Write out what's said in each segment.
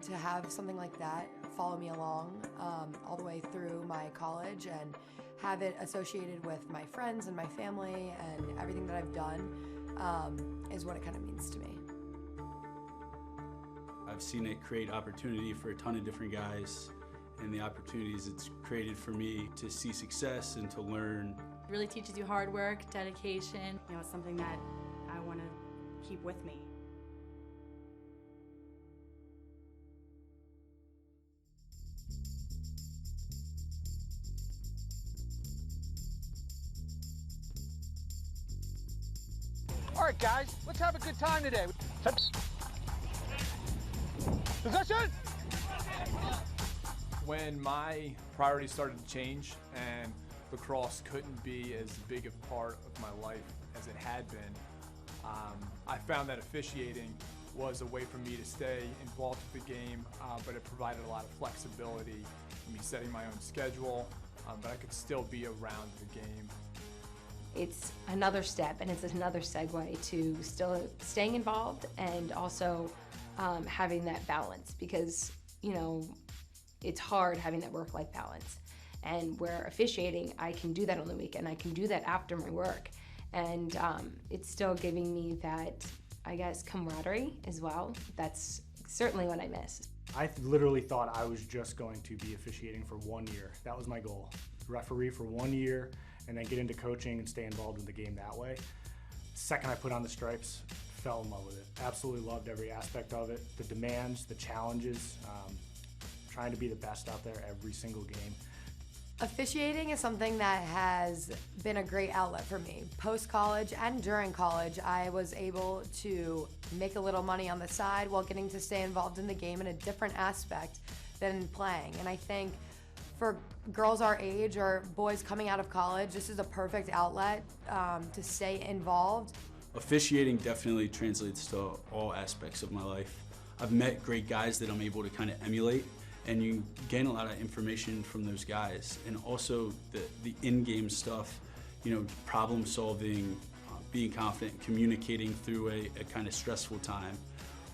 to have something like that follow me along all the way through my college and have it associated with my friends and my family and everything that I've done is what it kind of means to me. I've seen it create opportunity for a ton of different guys, and the opportunities it's created for me to see success and to learn. It really teaches you hard work, dedication. You know, it's something that I want to keep with me. All right, guys, let's have a good time today. Possession! When my priorities started to change and lacrosse couldn't be as big a part of my life as it had been, I found that officiating was a way for me to stay involved with the game, but it provided a lot of flexibility in me setting my own schedule, but I could still be around the game. It's another step and it's another segue to still staying involved and also having that balance, because, you know, it's hard having that work-life balance. And where officiating, I can do that on the weekend, I can do that after my work. And it's still giving me that, I guess, camaraderie as well. That's certainly what I miss. I literally thought I was just going to be officiating for 1 year. That was my goal. Referee for 1 year and then get into coaching and stay involved in the game that way. Second I put on the stripes, fell in love with it. Absolutely loved every aspect of it. The demands, the challenges, trying to be the best out there every single game. Officiating is something that has been a great outlet for me. Post-college and during college, I was able to make a little money on the side while getting to stay involved in the game in a different aspect than playing. And I think for girls our age or boys coming out of college, this is a perfect outlet to stay involved. Officiating definitely translates to all aspects of my life. I've met great guys that I'm able to kind of emulate, and you gain a lot of information from those guys. And also the in-game stuff, you know, problem solving, being confident, communicating through a kind of stressful time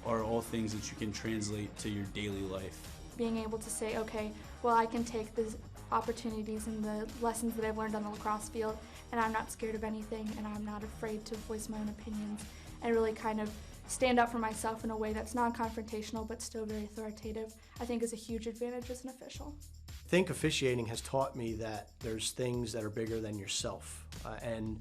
are all things that you can translate to your daily life. Being able to say, okay, well, I can take the opportunities and the lessons that I've learned on the lacrosse field, and I'm not scared of anything, and I'm not afraid to voice my own opinions, and really kind of stand up for myself in a way that's non-confrontational but still very authoritative, I think is a huge advantage as an official. I think officiating has taught me that there's things that are bigger than yourself, and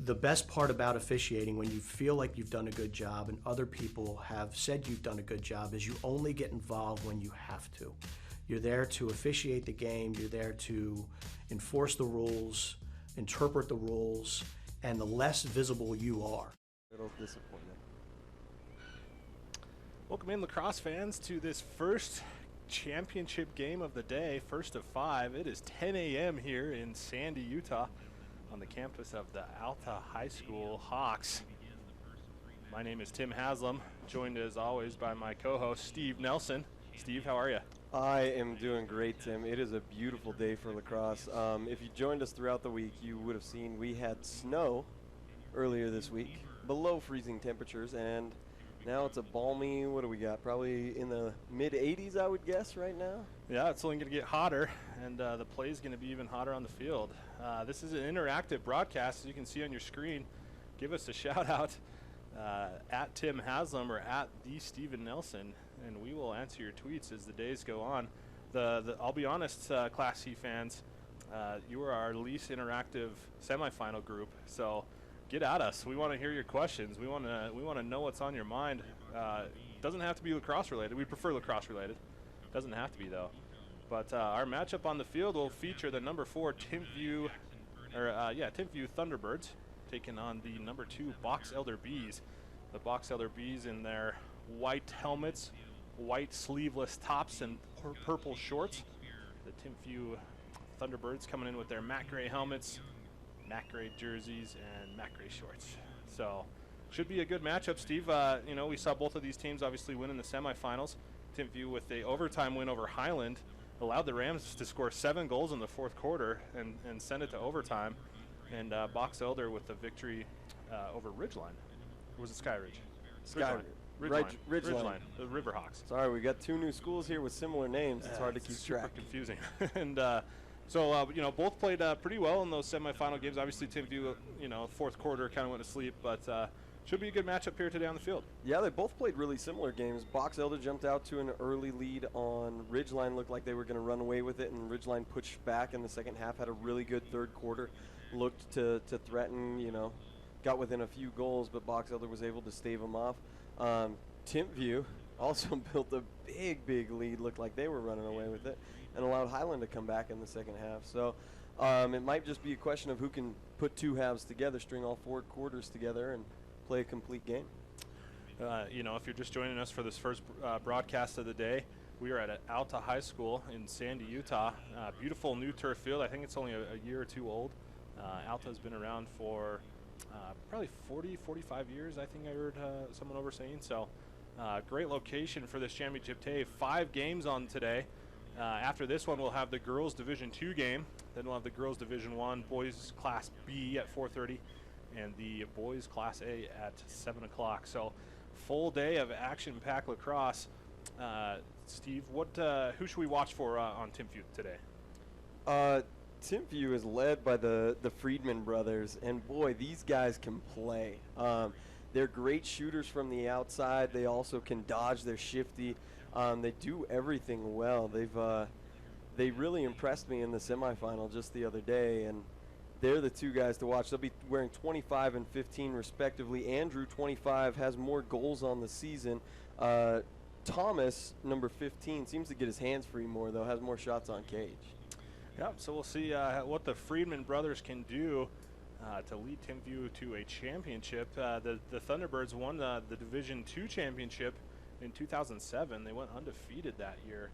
the best part about officiating, when you feel like you've done a good job and other people have said you've done a good job, is you only get involved when you have to. You're there to officiate the game, you're there to enforce the rules, interpret the rules, and the less visible you are. Little disappointment. Welcome in, lacrosse fans, to this first championship game of the day, first of 5. It is 10 a.m. here in Sandy, Utah, on the campus of the Alta High School Hawks. My name is Tim Haslam, joined as always by my co-host Steve Nelson. Steve, how are you? I am doing great, Tim. It is a beautiful day for lacrosse. If you joined us throughout the week, you would have seen we had snow earlier this week, below freezing temperatures, and now it's a balmy, what do we got, probably in the mid-80s, I would guess, right now? Yeah, it's only going to get hotter, and the play is going to be even hotter on the field. This is an interactive broadcast, as you can see on your screen. Give us a shout-out at Tim Haslam or at the Steven Nelson, and we will answer your tweets as the days go on. I'll be honest, Class C fans, you are our least interactive semifinal group, so get at us. We want to hear your questions. We want to know what's on your mind. Doesn't have to be lacrosse related. We prefer lacrosse related. Doesn't have to be though. But our matchup on the field will feature the number 4 Timpview Thunderbirds taking on the number 2 Box Elder Bees. The Box Elder Bees in their white helmets, white sleeveless tops, and purple shorts. The Timpview Thunderbirds coming in with their matte gray helmets, matte gray jerseys, and matte gray shorts. So should be a good matchup, Steve. You know, we saw both of these teams obviously win in the semifinals. Timpview with the overtime win over Highland allowed the Rams to score 7 goals in the fourth quarter and send it to overtime. And Box Elder with the victory over Ridgeline. Or was it Sky Ridge? Ridgeline. The Riverhawks. Sorry, we got two new schools here with similar names. It's hard to keep super track. confusing. And you know, both played pretty well in those semifinal games. Obviously, Timpview, you know, fourth quarter kind of went to sleep, but should be a good matchup here today on the field. Yeah, they both played really similar games. Box Elder jumped out to an early lead on Ridgeline. Looked like they were going to run away with it, and Ridgeline pushed back in the second half, had a really good third quarter. Looked to threaten, you know, got within a few goals, but Box Elder was able to stave them off. Timpview also built a big lead. Looked like they were running away with it, and allowed Highland to come back in the second half. So it might just be a question of who can put two halves together, string all four quarters together, and play a complete game. You know, if you're just joining us for this first broadcast of the day, we are at Alta High School in Sandy, Utah. Beautiful new turf field. I think it's only a year or two old. Alta's been around for probably 45 years, I think I heard someone over saying. So great location for this championship day. 5 games on today. After this one, we'll have the girls Division II game. Then we'll have the girls Division I, boys Class B at 4:30. And the boys Class A at 7 o'clock. So full day of action-packed lacrosse. Steve, who should we watch for on Timpview today? Timpview is led by the Friedman brothers, and boy, these guys can play. They're great shooters from the outside. They also can dodge. They're shifty. They do everything well. They really impressed me in the semifinal just the other day, and they're the two guys to watch. They'll be wearing 25 and 15 respectively. Andrew, 25, has more goals on the season. Thomas, number 15, seems to get his hands free more, though, has more shots on cage. Yeah, so we'll see what the Friedman brothers can do to lead Timpview to a championship. The Thunderbirds won the Division II championship in 2007. They went undefeated that year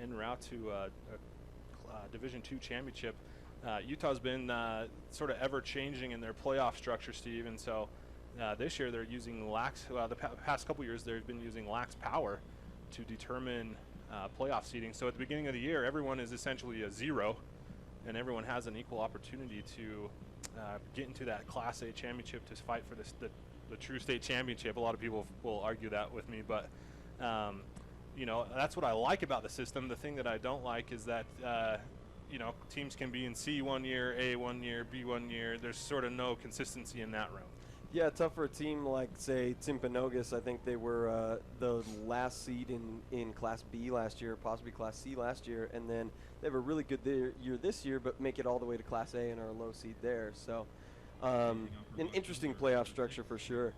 en route to a Division II championship. Utah's been sort of ever-changing in their playoff structure, Steve, and so this year they're using the past couple years they've been using Lax Power to determine playoff seeding. So at the beginning of the year, everyone is essentially a 0, and everyone has an equal opportunity to get into that Class A championship to fight for the true state championship. A lot of people will argue that with me, but you know, that's what I like about the system. The thing that I don't like is that you know, teams can be in C one year, A one year, B one year. There's sort of no consistency in that realm. Yeah, tough for a team like, say, Timpanogos. I think they were the last seed in Class B last year, possibly Class C last year, and then they have a really good year this year, but make it all the way to Class A and are a low seed there. So an interesting playoff structure for sure.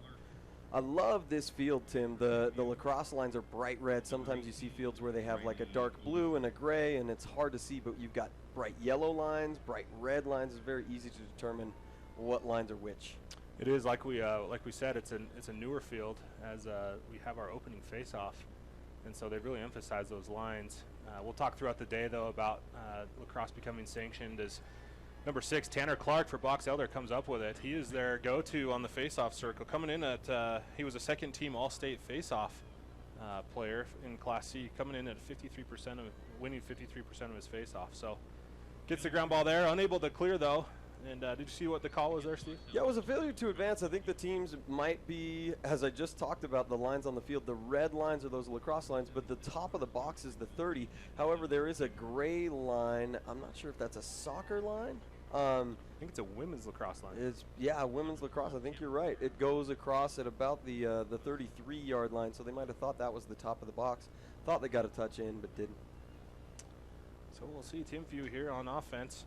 I love this field, Tim. The lacrosse lines are bright red. Sometimes you see fields where they have like a dark blue and a gray, and it's hard to see, but you've got bright yellow lines, bright red lines. It's very easy to determine what lines are which. It is, like we said, it's a newer field as we have our opening face-off, and so they've really emphasized those lines. We'll talk throughout the day, though, about lacrosse becoming sanctioned as number 6, Tanner Clark for Box Elder comes up with it. He is their go-to on the face-off circle. Coming in at, he was a second-team All-State face-off player in Class C, coming in at 53% of winning 53% of his face-off. So gets the ground ball there, unable to clear though. And did you see what the call was there, Steve? Yeah, it was a failure to advance. I think the teams might be, as I just talked about, the lines on the field. The red lines are those lacrosse lines, but the top of the box is the 30. However, there is a gray line. I'm not sure if that's a soccer line. I think it's a women's lacrosse line. Yeah, women's lacrosse. I think you're right. It goes across at about the 33-yard line, so they might have thought that was the top of the box. Thought they got a touch in, but didn't. So we'll see Timpview here on offense.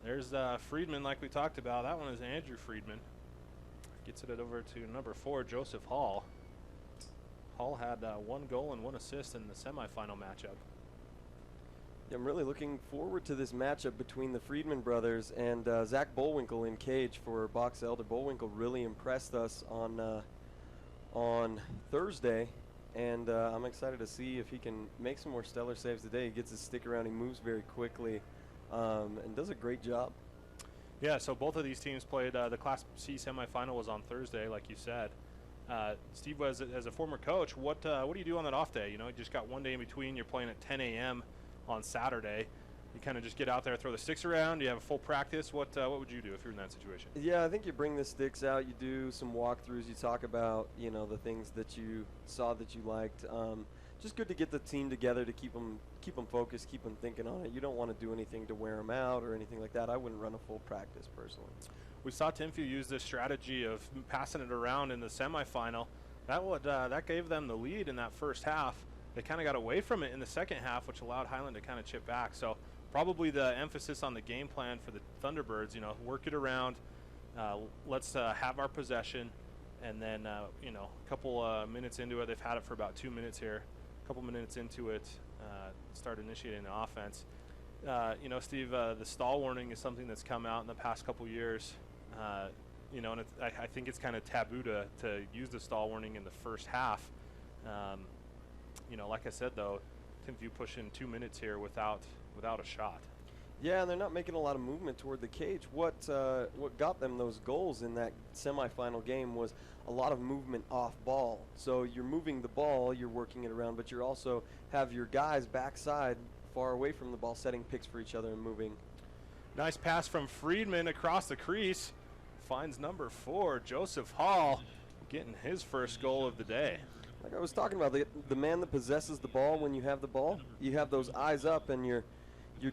There's Friedman, like we talked about. That one is Andrew Friedman. Gets it over to number 4, Joseph Hall. Hall had 1 goal and 1 assist in the semifinal matchup. Yeah, I'm really looking forward to this matchup between the Friedman brothers and Zach Bullwinkle in cage for Box Elder. Bullwinkle really impressed us on Thursday, and I'm excited to see if he can make some more stellar saves today. He gets his stick around, he moves very quickly. And does a great job. Yeah, so both of these teams played. The Class C semifinal was on Thursday, like you said. Steve, as a former coach, what do you do on that off day? You know, you just got one day in between. You're playing at 10 a.m. on Saturday. You kind of just get out there, throw the sticks around. You have a full practice. What would you do if you're in that situation? Yeah, I think you bring the sticks out. You do some walkthroughs. You talk about, you know, the things that you saw that you liked. Just good to get the team together to keep them focused, keep them thinking on it. You don't want to do anything to wear them out or anything like that. I wouldn't run a full practice personally. We saw Timpview use this strategy of passing it around in the semifinal. That gave them the lead in that first half. They kind of got away from it in the second half, which allowed Highland to kind of chip back. So probably the emphasis on the game plan for the Thunderbirds, you know, work it around. Let's have our possession. And then, you know, a couple minutes into it, they've had it for about 2 minutes here. A couple minutes into it, start initiating the offense. You know, Steve, the stall warning is something that's come out in the past couple years. You know, and I think it's kind of taboo to use the stall warning in the first half. You know, like I said, though, Timpview pushing 2 minutes here without a shot. Yeah, and they're not making a lot of movement toward the cage. What got them those goals in that semifinal game was a lot of movement off ball. So you're moving the ball, you're working it around, but you also have your guys backside far away from the ball, setting picks for each other and moving. Nice pass from Friedman across the crease. Finds number 4, Joseph Hall, getting his first goal of the day. Like I was talking about, the man that possesses the ball when you have the ball, you have those eyes up and your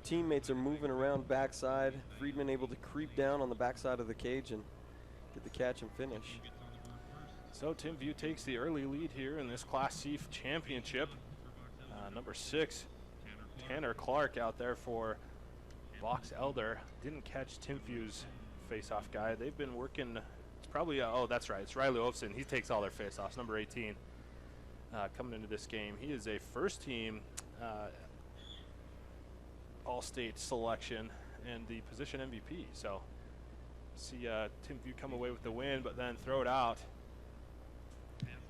teammates are moving around backside. Friedman able to creep down on the backside of the cage and get the catch and finish. So Timpview takes the early lead here in this Class C championship. Number 6, Tanner Clark out there for Box Elder. Didn't catch Timpview's face-off guy. They've been working, it's probably, oh, that's right, it's Riley Olfson. He takes all their face-offs, number 18. Coming into this game, he is a first-team All-State selection and the position MVP. So see Timpview come away with the win, but then throw it out.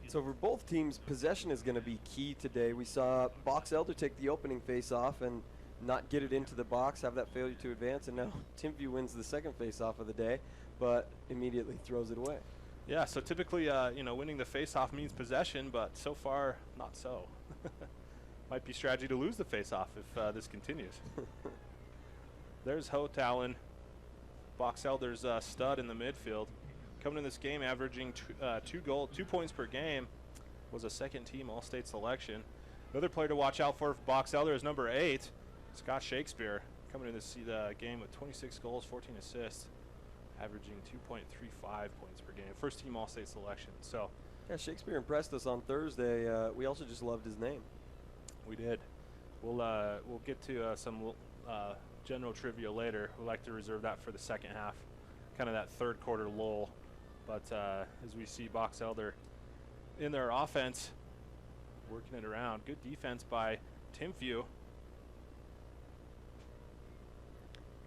So for both teams, possession is going to be key today. We saw Box Elder take the opening face-off and not get it into the box, have that failure to advance, and now Timpview wins the second face-off of the day, but immediately throws it away. Yeah, so typically, you know, winning the face-off means possession, but so far, not so. Might be strategy to lose the face-off if this continues. There's Hote Allen, Box Elder's stud in the midfield. Coming in this game, averaging 2 points per game, was a second-team All-State selection. Another player to watch out for Box Elder is number 8, Scott Shakespeare, coming in this game with 26 goals, 14 assists, averaging 2.35 points per game. First-team All-State selection. So, yeah, Shakespeare impressed us on Thursday. We also just loved his name. We did. We'll get to some general trivia later. We like to reserve that for the second half, kind of that third quarter lull. But as we see Box Elder in their offense, working it around. Good defense by Timpview.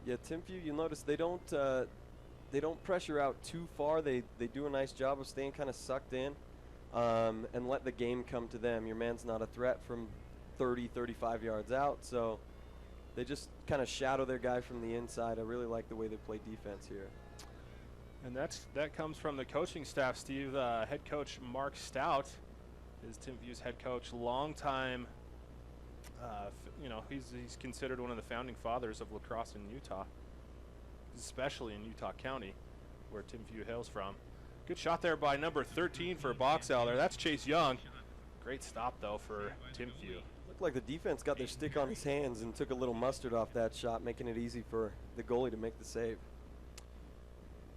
Yeah, Timpview, you'll notice they don't pressure out too far. They do a nice job of staying kind of sucked in and let the game come to them. Your man's not a threat from 30, 35 yards out, so they just kind of shadow their guy from the inside. I really like the way they play defense here. And that comes from the coaching staff, Steve. Head coach Mark Stout is Timpview's head coach, longtime. You know, he's considered one of the founding fathers of lacrosse in Utah, especially in Utah County, where Timpview hails from. Good shot there by number 13 for Box Elder. That's Chase Young. Great stop though for Timpview. Looked like the defense got their stick on his hands and took a little mustard off that shot, making it easy for the goalie to make the save.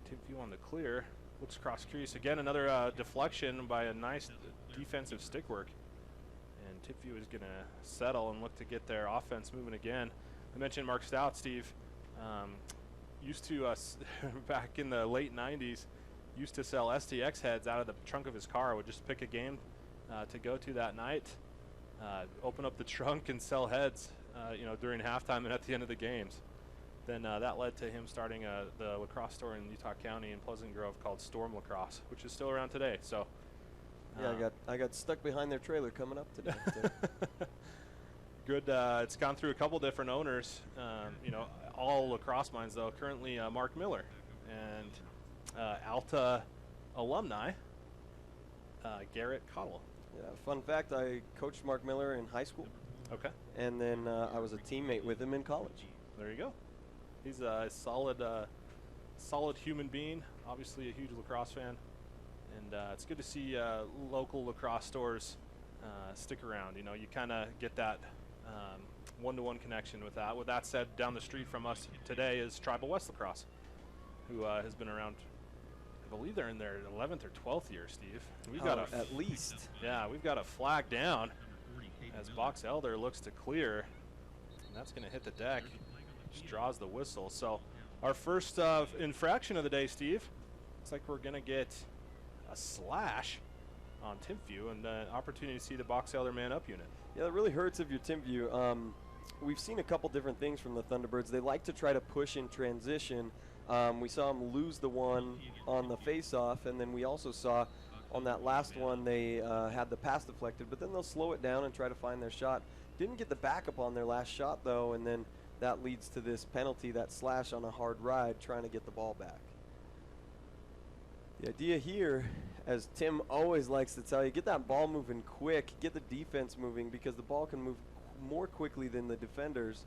Timpview on the clear, looks cross crease again. Another deflection by a nice defensive stick work, and Timpview is going to settle and look to get their offense moving again. I mentioned Mark Stout, Steve, used to back in the late 90s, used to sell STX heads out of the trunk of his car. Would just pick a game to go to that night, open up the trunk and sell heads, you know, during halftime and at the end of the games. Then that led to him starting the lacrosse store in Utah County in Pleasant Grove called Storm Lacrosse, which is still around today. So, yeah, I got stuck behind their trailer coming up today. Good. It's gone through a couple different owners. You know, all lacrosse minds though. Currently, Mark Miller and Alta alumni Garrett Cottle. Yeah, fun fact: I coached Mark Miller in high school. Okay. And then I was a teammate with him in college. There you go. He's a solid human being, obviously a huge lacrosse fan. And it's good to see local lacrosse stores stick around. You know, you kind of get that one-to-one connection with that. With that said, down the street from us today is Tribal West Lacrosse, who has been around, I believe they're in their 11th or 12th year, Steve. We've got at least. Yeah, we've got a flag down as Box Elder looks to clear. And that's going to hit the deck. Just draws the whistle. So our first infraction of the day, Steve. Looks like we're going to get a slash on Timpview and an opportunity to see the Box Elder man up unit. Yeah, that really hurts if you're Timpview. We've seen a couple different things from the Thunderbirds. They like to try to push in transition. We saw them lose the one on the face-off, and then we also saw on that last one they had the pass deflected, but then they'll slow it down and try to find their shot. Didn't get the backup on their last shot, though, and then that leads to this penalty, that slash on a hard ride, trying to get the ball back. The idea here, as Tim always likes to tell you, get that ball moving quick, get the defense moving, because the ball can move more quickly than the defenders,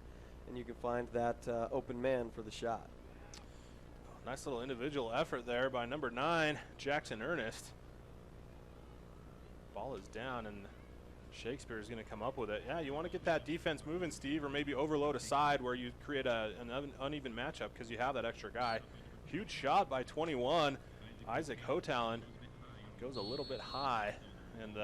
and you can find that open man for the shot. Nice little individual effort there by number 9, Jackson Ernest. Ball is down, and Shakespeare is going to come up with it. Yeah, you want to get that defense moving, Steve, or maybe overload a side where you create an uneven matchup because you have that extra guy. Huge shot by 21. Isaac Hotalon goes a little bit high, and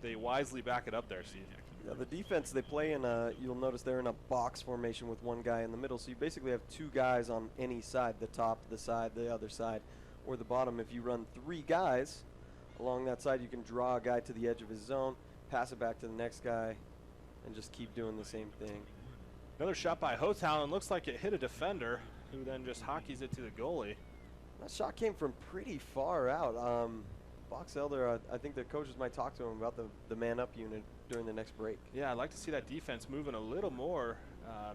they wisely back it up there, Steve. Yeah, the defense, they play in a, you'll notice they're in a box formation with one guy in the middle, so you basically have 2 guys on any side, the top, the side, the other side, or the bottom. If you run 3 guys along that side, you can draw a guy to the edge of his zone, pass it back to the next guy, and just keep doing the same thing. Another shot by Hotalon. Looks like it hit a defender, who then just hockeys it to the goalie. That shot came from pretty far out. Box Elder, I think the coaches might talk to him about the man-up unit during the next break. Yeah, I'd like to see that defense moving a little more,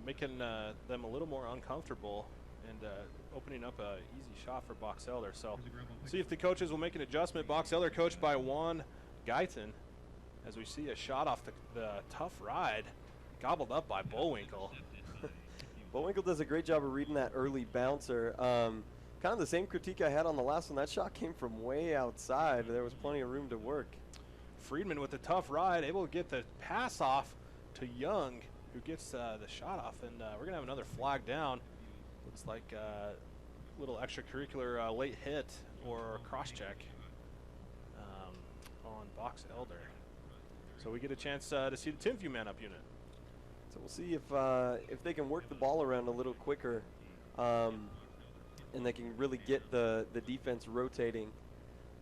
making them a little more uncomfortable and opening up an easy shot for Box Elder. So see if the coaches will make an adjustment. Box Elder coached by Juan Guyton, as we see a shot off the tough ride, gobbled up by Bullwinkle. Bullwinkle does a great job of reading that early bouncer. Kind of the same critique I had on the last one. That shot came from way outside. There was plenty of room to work. Friedman with the tough ride, able to get the pass off to Young, who gets the shot off, and we're going to have another flag down. Looks like a little extracurricular late hit or cross-check on Box Elder. So we get a chance to see the Timpview man-up unit. So we'll see if they can work the ball around a little quicker, and they can really get the defense rotating,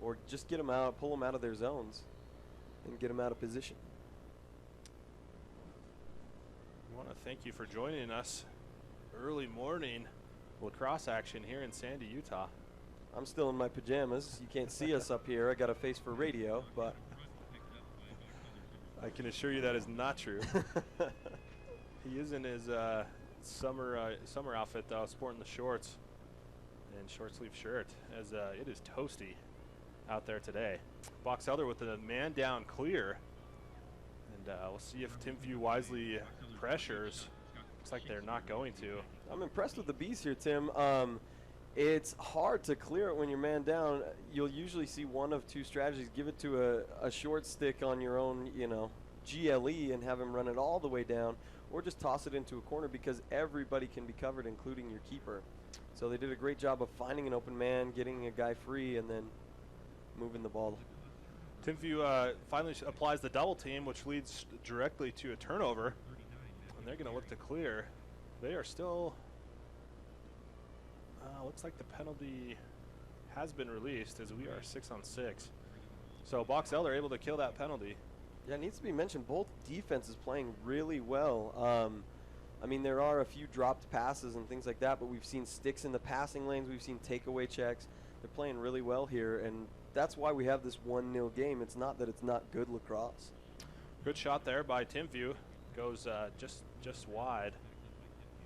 or just get them out, pull them out of their zones, and get them out of position. We want to thank you for joining us early morning lacrosse action here in Sandy, Utah. I'm still in my pajamas. You can't see us up here. I got a face for radio, but I can assure you that is not true. He is in his summer outfit, though, sporting the shorts and short sleeve shirt, as it is toasty out there today. Box Elder with a man down clear, and we'll see if Timpview wisely pressures. Looks like they're not going to. I'm impressed with the Bees here, Tim. It's hard to clear it when you're man down. You'll usually see one of 2 strategies. Give it to a short stick on your own, GLE, and have him run it all the way down, or just toss it into a corner, because everybody can be covered, including your keeper. So they did a great job of finding an open man, getting a guy free, and then moving the ball. Timpview finally applies the double team, which leads directly to a turnover, and they're going to look to clear. They are still, looks like the penalty has been released, as we are 6 on 6. So Box Elder able to kill that penalty. Yeah, it needs to be mentioned, both defenses playing really well. I mean, there are a few dropped passes and things like that, but we've seen sticks in the passing lanes. We've seen takeaway checks. They're playing really well here, and that's why we have this 1-0 game. It's not that it's not good lacrosse. Good shot there by Timpview. Goes just wide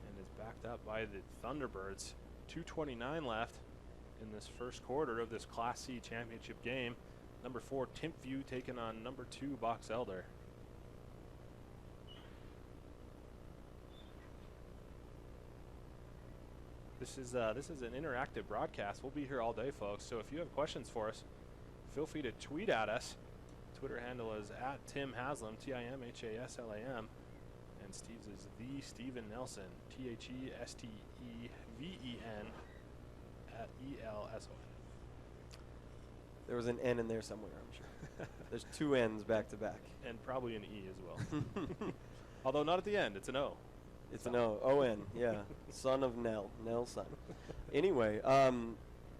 and is backed up by the Thunderbirds. 2:29 left in this first quarter of this Class C championship game. Number 4, Timpview, taking on number 2, Box Elder. This is an interactive broadcast. We'll be here all day, folks. So if you have questions for us, feel free to tweet at us. Twitter handle is @TimHaslam, TimHaslam, and Steve's is the Steven Nelson, TheSteven @ELSON. There was an N in there somewhere, I'm sure. There's 2 N's back to back. And probably an E as well. Although not at the end, it's an O. It's an O, O-N, yeah. Son of Nell, Nell's son. Anyway,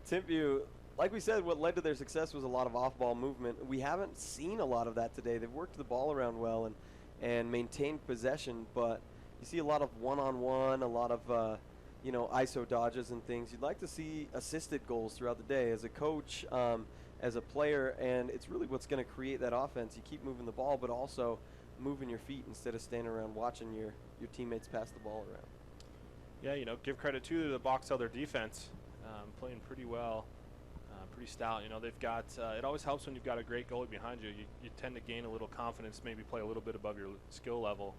Timpview, like we said, what led to their success was a lot of off-ball movement. We haven't seen a lot of that today. They've worked the ball around well and maintained possession, but you see a lot of one-on-one, a lot of ISO dodges and things. You'd like to see assisted goals throughout the day. As a coach, as a player, and it's really what's going to create that offense. You keep moving the ball, but also moving your feet instead of standing around watching your teammates pass the ball around. Yeah, give credit to the Box Elder defense, playing pretty well, pretty stout. They've got, it always helps when you've got a great goalie behind you. You tend to gain a little confidence, maybe play a little bit above your skill level,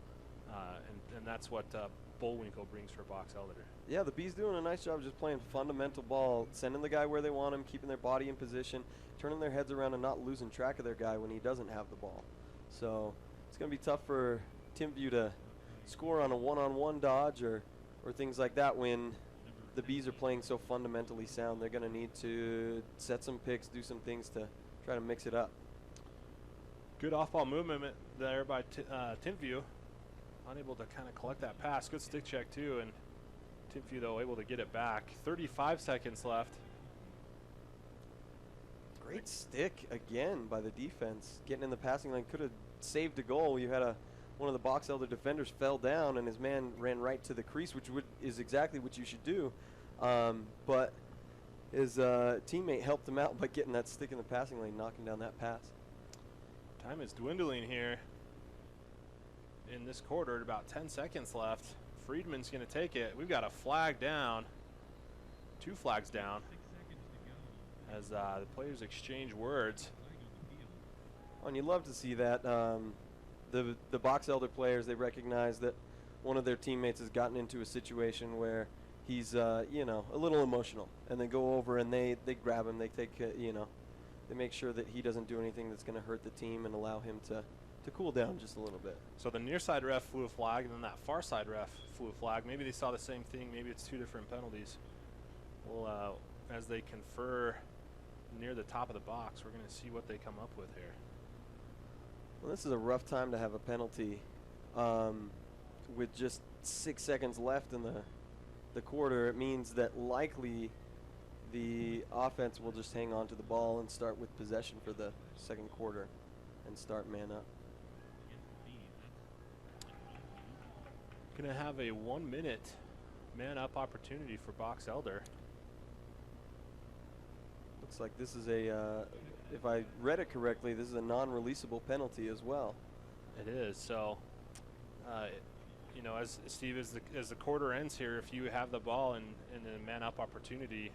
and that's what Bullwinkle brings for Box Elder. Yeah, the Bees doing a nice job just playing fundamental ball, sending the guy where they want him, keeping their body in position, turning their heads around and not losing track of their guy when he doesn't have the ball. So it's going to be tough for Timpview to score on a one-on-one dodge or things like that when the Bees are playing so fundamentally sound. They're going to need to set some picks, do some things to try to mix it up. Good off-ball movement there by Timpview. Unable to kind of collect that pass. Good stick check, too, and Timpview, though, able to get it back. 35 seconds left. Great stick again by the defense. Getting in the passing lane, could have saved a goal. You had one of the Box Elder defenders fell down, and his man ran right to the crease, which is exactly what you should do. But his teammate helped him out by getting that stick in the passing lane, knocking down that pass. Time is dwindling here in this quarter. About 10 seconds left. Friedman's going to take it. We've got a flag down, 2 flags down, as the players exchange words. And you love to see that. The Box Elder players, they recognize that one of their teammates has gotten into a situation where he's a little emotional, and they go over and they grab him. They take they make sure that he doesn't do anything that's going to hurt the team and allow him to cool down just a little bit. So the near side ref flew a flag, and then that far side ref flew a flag. Maybe they saw the same thing. Maybe it's 2 different penalties. Well, as they confer near the top of the box, we're going to see what they come up with here. Well, this is a rough time to have a penalty with just 6 seconds left in the quarter. It means that likely the offense will just hang on to the ball and start with possession for the second quarter and start man up. Going to have a 1-minute man up opportunity for Box Elder. Looks like this is if I read it correctly, this is a non-releasable penalty as well. It is. So, as Steve, as the quarter ends here, if you have the ball and a man up opportunity,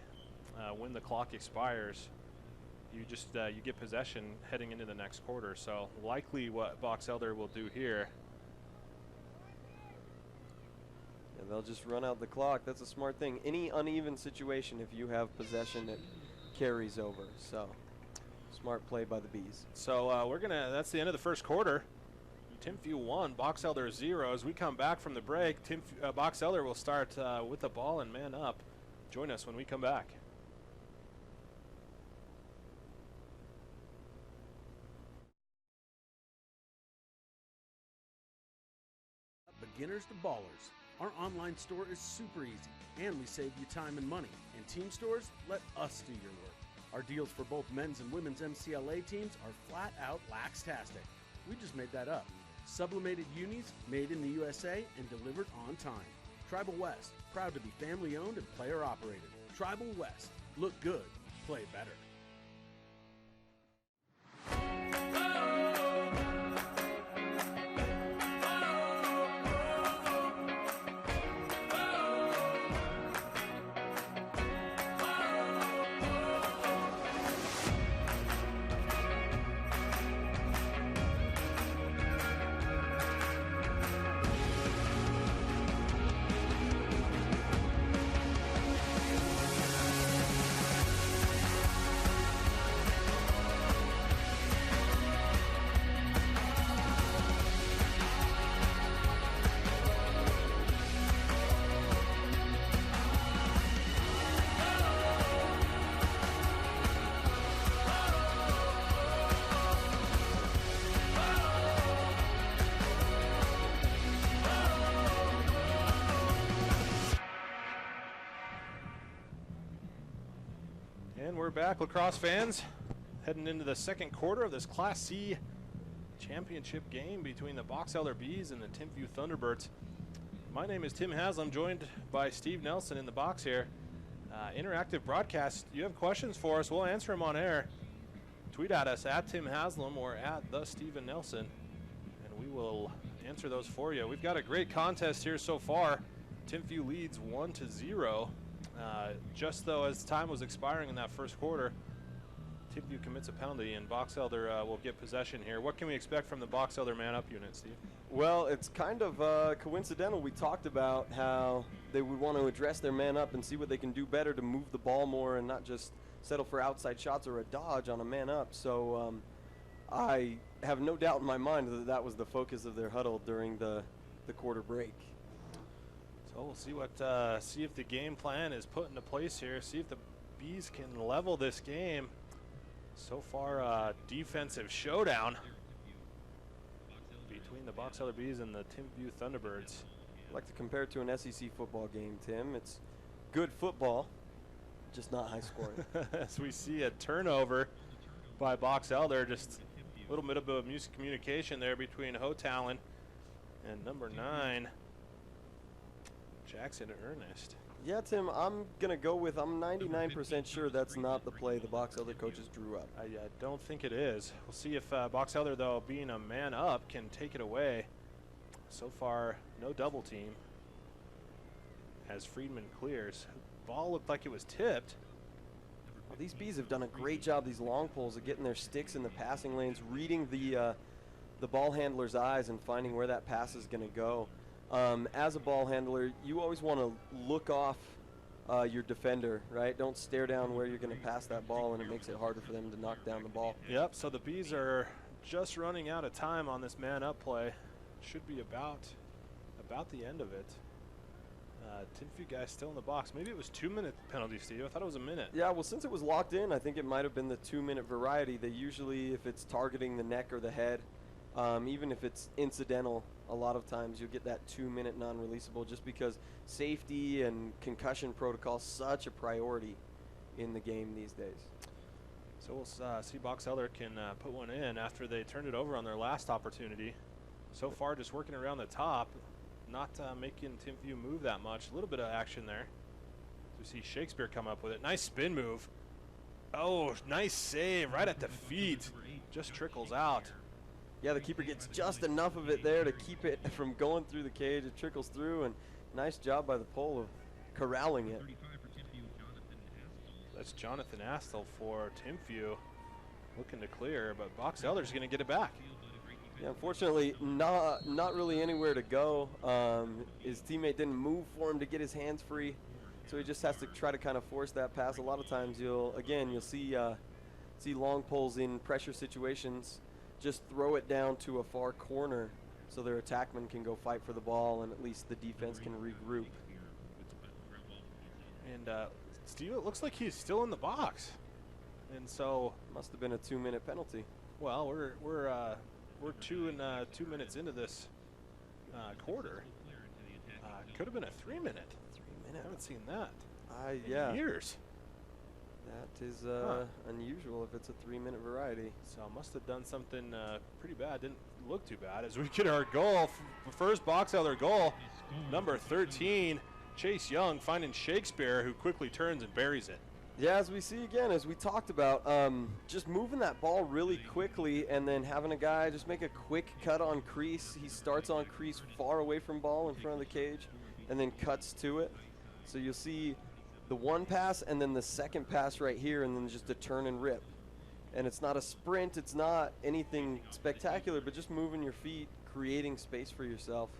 when the clock expires, you just you get possession heading into the next quarter. So likely what Box Elder will do here. And they'll just run out the clock. That's a smart thing. Any uneven situation, if you have possession, it carries over. So smart play by the Bees. So that's the end of the first quarter. Timpview 1, Box Elder 0. As we come back from the break, Box Elder will start with the ball and man up. Join us when we come back. Beginners to ballers. Our online store is super easy, and we save you time and money. And team stores, let us do your work. Our deals for both men's and women's MCLA teams are flat out LaxTastic. We just made that up. Sublimated unis, made in the USA and delivered on time. Tribal West, proud to be family owned and player operated. Tribal West, look good, play better. And we're back, Lacrosse fans, heading into the second quarter of this Class C championship game between the Box Elder Bees and the Timpview Thunderbirds. My name is Tim Haslam, joined by Steve Nelson in the box here. Interactive broadcast. You have questions for us, we'll answer them on air. Tweet at us at Tim Haslam or at the Steven Nelson, and we will answer those for you. We've got a great contest here so far. Timpview leads 1-0. Just though, as time was expiring in that first quarter, Timpview commits a penalty, and Box Elder will get possession here. What can we expect from the Box Elder man-up unit, Steve? Well, it's kind of coincidental. We talked about how they would want to address their man-up and see what they can do better to move the ball more and not just settle for outside shots or a dodge on a man-up. So I have no doubt in my mind that that was the focus of their huddle during the quarter break. So we'll see what see if the game plan is put into place here. See if the Bees can level this game. So far, defensive showdown between the Box Elder Bees and the Timpview Thunderbirds. I'd like to compare it to an SEC football game, Tim. It's good football, just not high scoring. As we see a turnover by Box Elder, just a little bit of a miscommunication there between Ho Talon and number 9, Jackson Ernest. Yeah, Tim, I'm going to go with, I'm 99% sure that's not the play the Box Elder coaches drew up. I don't think it is. We'll see if Box Elder, though, being a man up, can take it away. So far, no double team as Friedman clears. Ball looked like it was tipped. Well, these Bees have done a great job, these long poles, of getting their sticks in the passing lanes, reading the ball handler's eyes and finding where that pass is going to go. As a ball handler, you always want to look off your defender, right? Don't stare down where you're going to pass that ball, and it makes it harder for them to knock down the ball. Yep, so the Bees are just running out of time on this man-up play. Should be about the end of it. Timpview guy still in the box. Maybe it was 2-minute penalty, Steve. I thought it was a minute. Yeah, well, since it was locked in, I think it might have been the 2-minute variety. They usually, if it's targeting the neck or the head, even if it's incidental, a lot of times you'll get that 2-minute non-releasable just because safety and concussion protocol is such a priority in the game these days. So we'll see Box Elder can put one in after they turned it over on their last opportunity. So far just working around the top, not making Timpview move that much. A little bit of action there. We see Shakespeare come up with it. Nice spin move. Oh, nice save right at the feet. Just trickles out. Yeah, the keeper gets just enough of it there to keep it from going through the cage. It trickles through, and nice job by the pole of corralling it. That's Jonathan Astle for Timpview, looking to clear, but Box Elder's going to get it back. Yeah, unfortunately, not really anywhere to go. His teammate didn't move for him to get his hands free, so he just has to try to kind of force that pass. A lot of times you'll see long poles in pressure situations. Just throw it down to a far corner so their attackman can go fight for the ball and at least the defense can regroup. And Steve, it looks like he's still in the box, and so must have been a 2-minute penalty. Well, we're 2 minutes into this quarter. Could have been a 3-minute. 3-minute. I haven't seen that yeah. in years. That is unusual if it's a 3-minute variety. So must have done something pretty bad. Didn't look too bad. As we get our goal, first Box Elder goal, number 13, Chase Young finding Shakespeare, who quickly turns and buries it. Yeah, as we see again, as we talked about, just moving that ball really quickly and then having a guy just make a quick cut on crease. He starts on crease far away from ball in front of the cage and then cuts to it. So you'll see the one pass and then the second pass right here and then just a turn and rip. And it's not a sprint, it's not anything spectacular, but just moving your feet, creating space for yourself.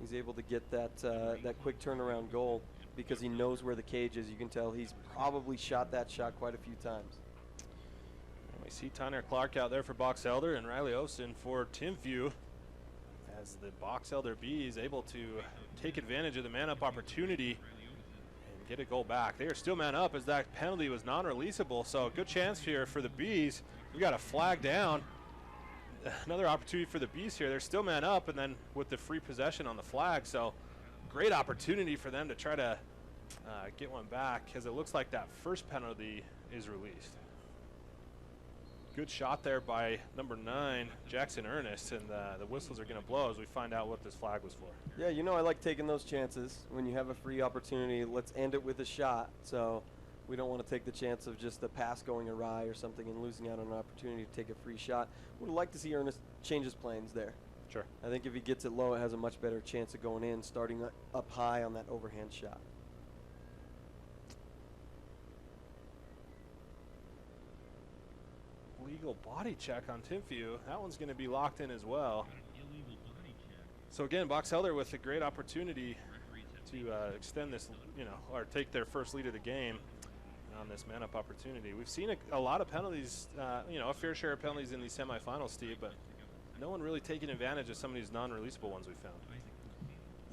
He's able to get that quick turnaround goal because he knows where the cage is. You can tell he's probably shot that shot quite a few times. And we see Tyner Clark out there for Box Elder and Riley Osen for Timpview, as the Box Elder Bees able to take advantage of the man-up opportunity and get a goal back. They are still man-up as that penalty was non-releasable, so good chance here for the Bees. We got a flag down. Another opportunity for the Bees here. They're still man-up, and then with the free possession on the flag, so great opportunity for them to try to get one back, because it looks like that first penalty is released. Good shot there by number 9, Jackson Ernest, and the whistles are going to blow as we find out what this flag was for. Yeah, you know I like taking those chances. When you have a free opportunity, let's end it with a shot. So we don't want to take the chance of just a pass going awry or something and losing out on an opportunity to take a free shot. Would like to see Ernest change his planes there. Sure. I think if he gets it low, it has a much better chance of going in, starting up high on that overhand shot. Legal body check on Timpview. That one's going to be locked in as well. So again, Box Elder with a great opportunity to extend this, or take their first lead of the game on this man-up opportunity. We've seen a lot of penalties, a fair share of penalties in these semifinals, Steve, but no one really taking advantage of some of these non-releasable ones we found.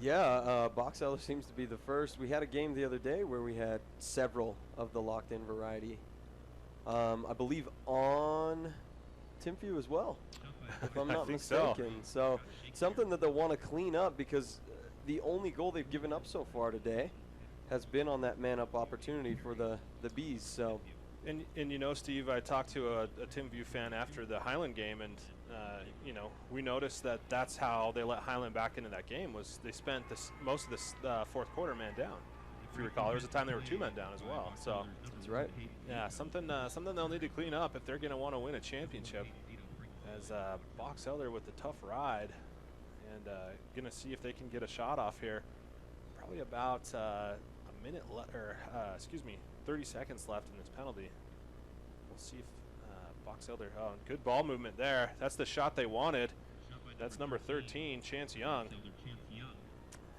Yeah, Box Elder seems to be the first. We had a game the other day where we had several of the locked-in variety. I believe on Timpview as well, if I'm not mistaken. So something that they'll want to clean up, because the only goal they've given up so far today has been on that man-up opportunity for the Bees. So, and Steve, I talked to a Timpview fan after the Highland game, and we noticed that that's how they let Highland back into that game. Was they spent most of the fourth quarter man down. If you recall, there was a time they were 2 men down as well. So that's right. Yeah, something they'll need to clean up if they're going to want to win a championship. As Box Elder with the tough ride, and going to see if they can get a shot off here. Probably about a minute 30 seconds left in this penalty. We'll see if Box Elder. Oh, good ball movement there. That's the shot they wanted. That's number 13, Chance Young.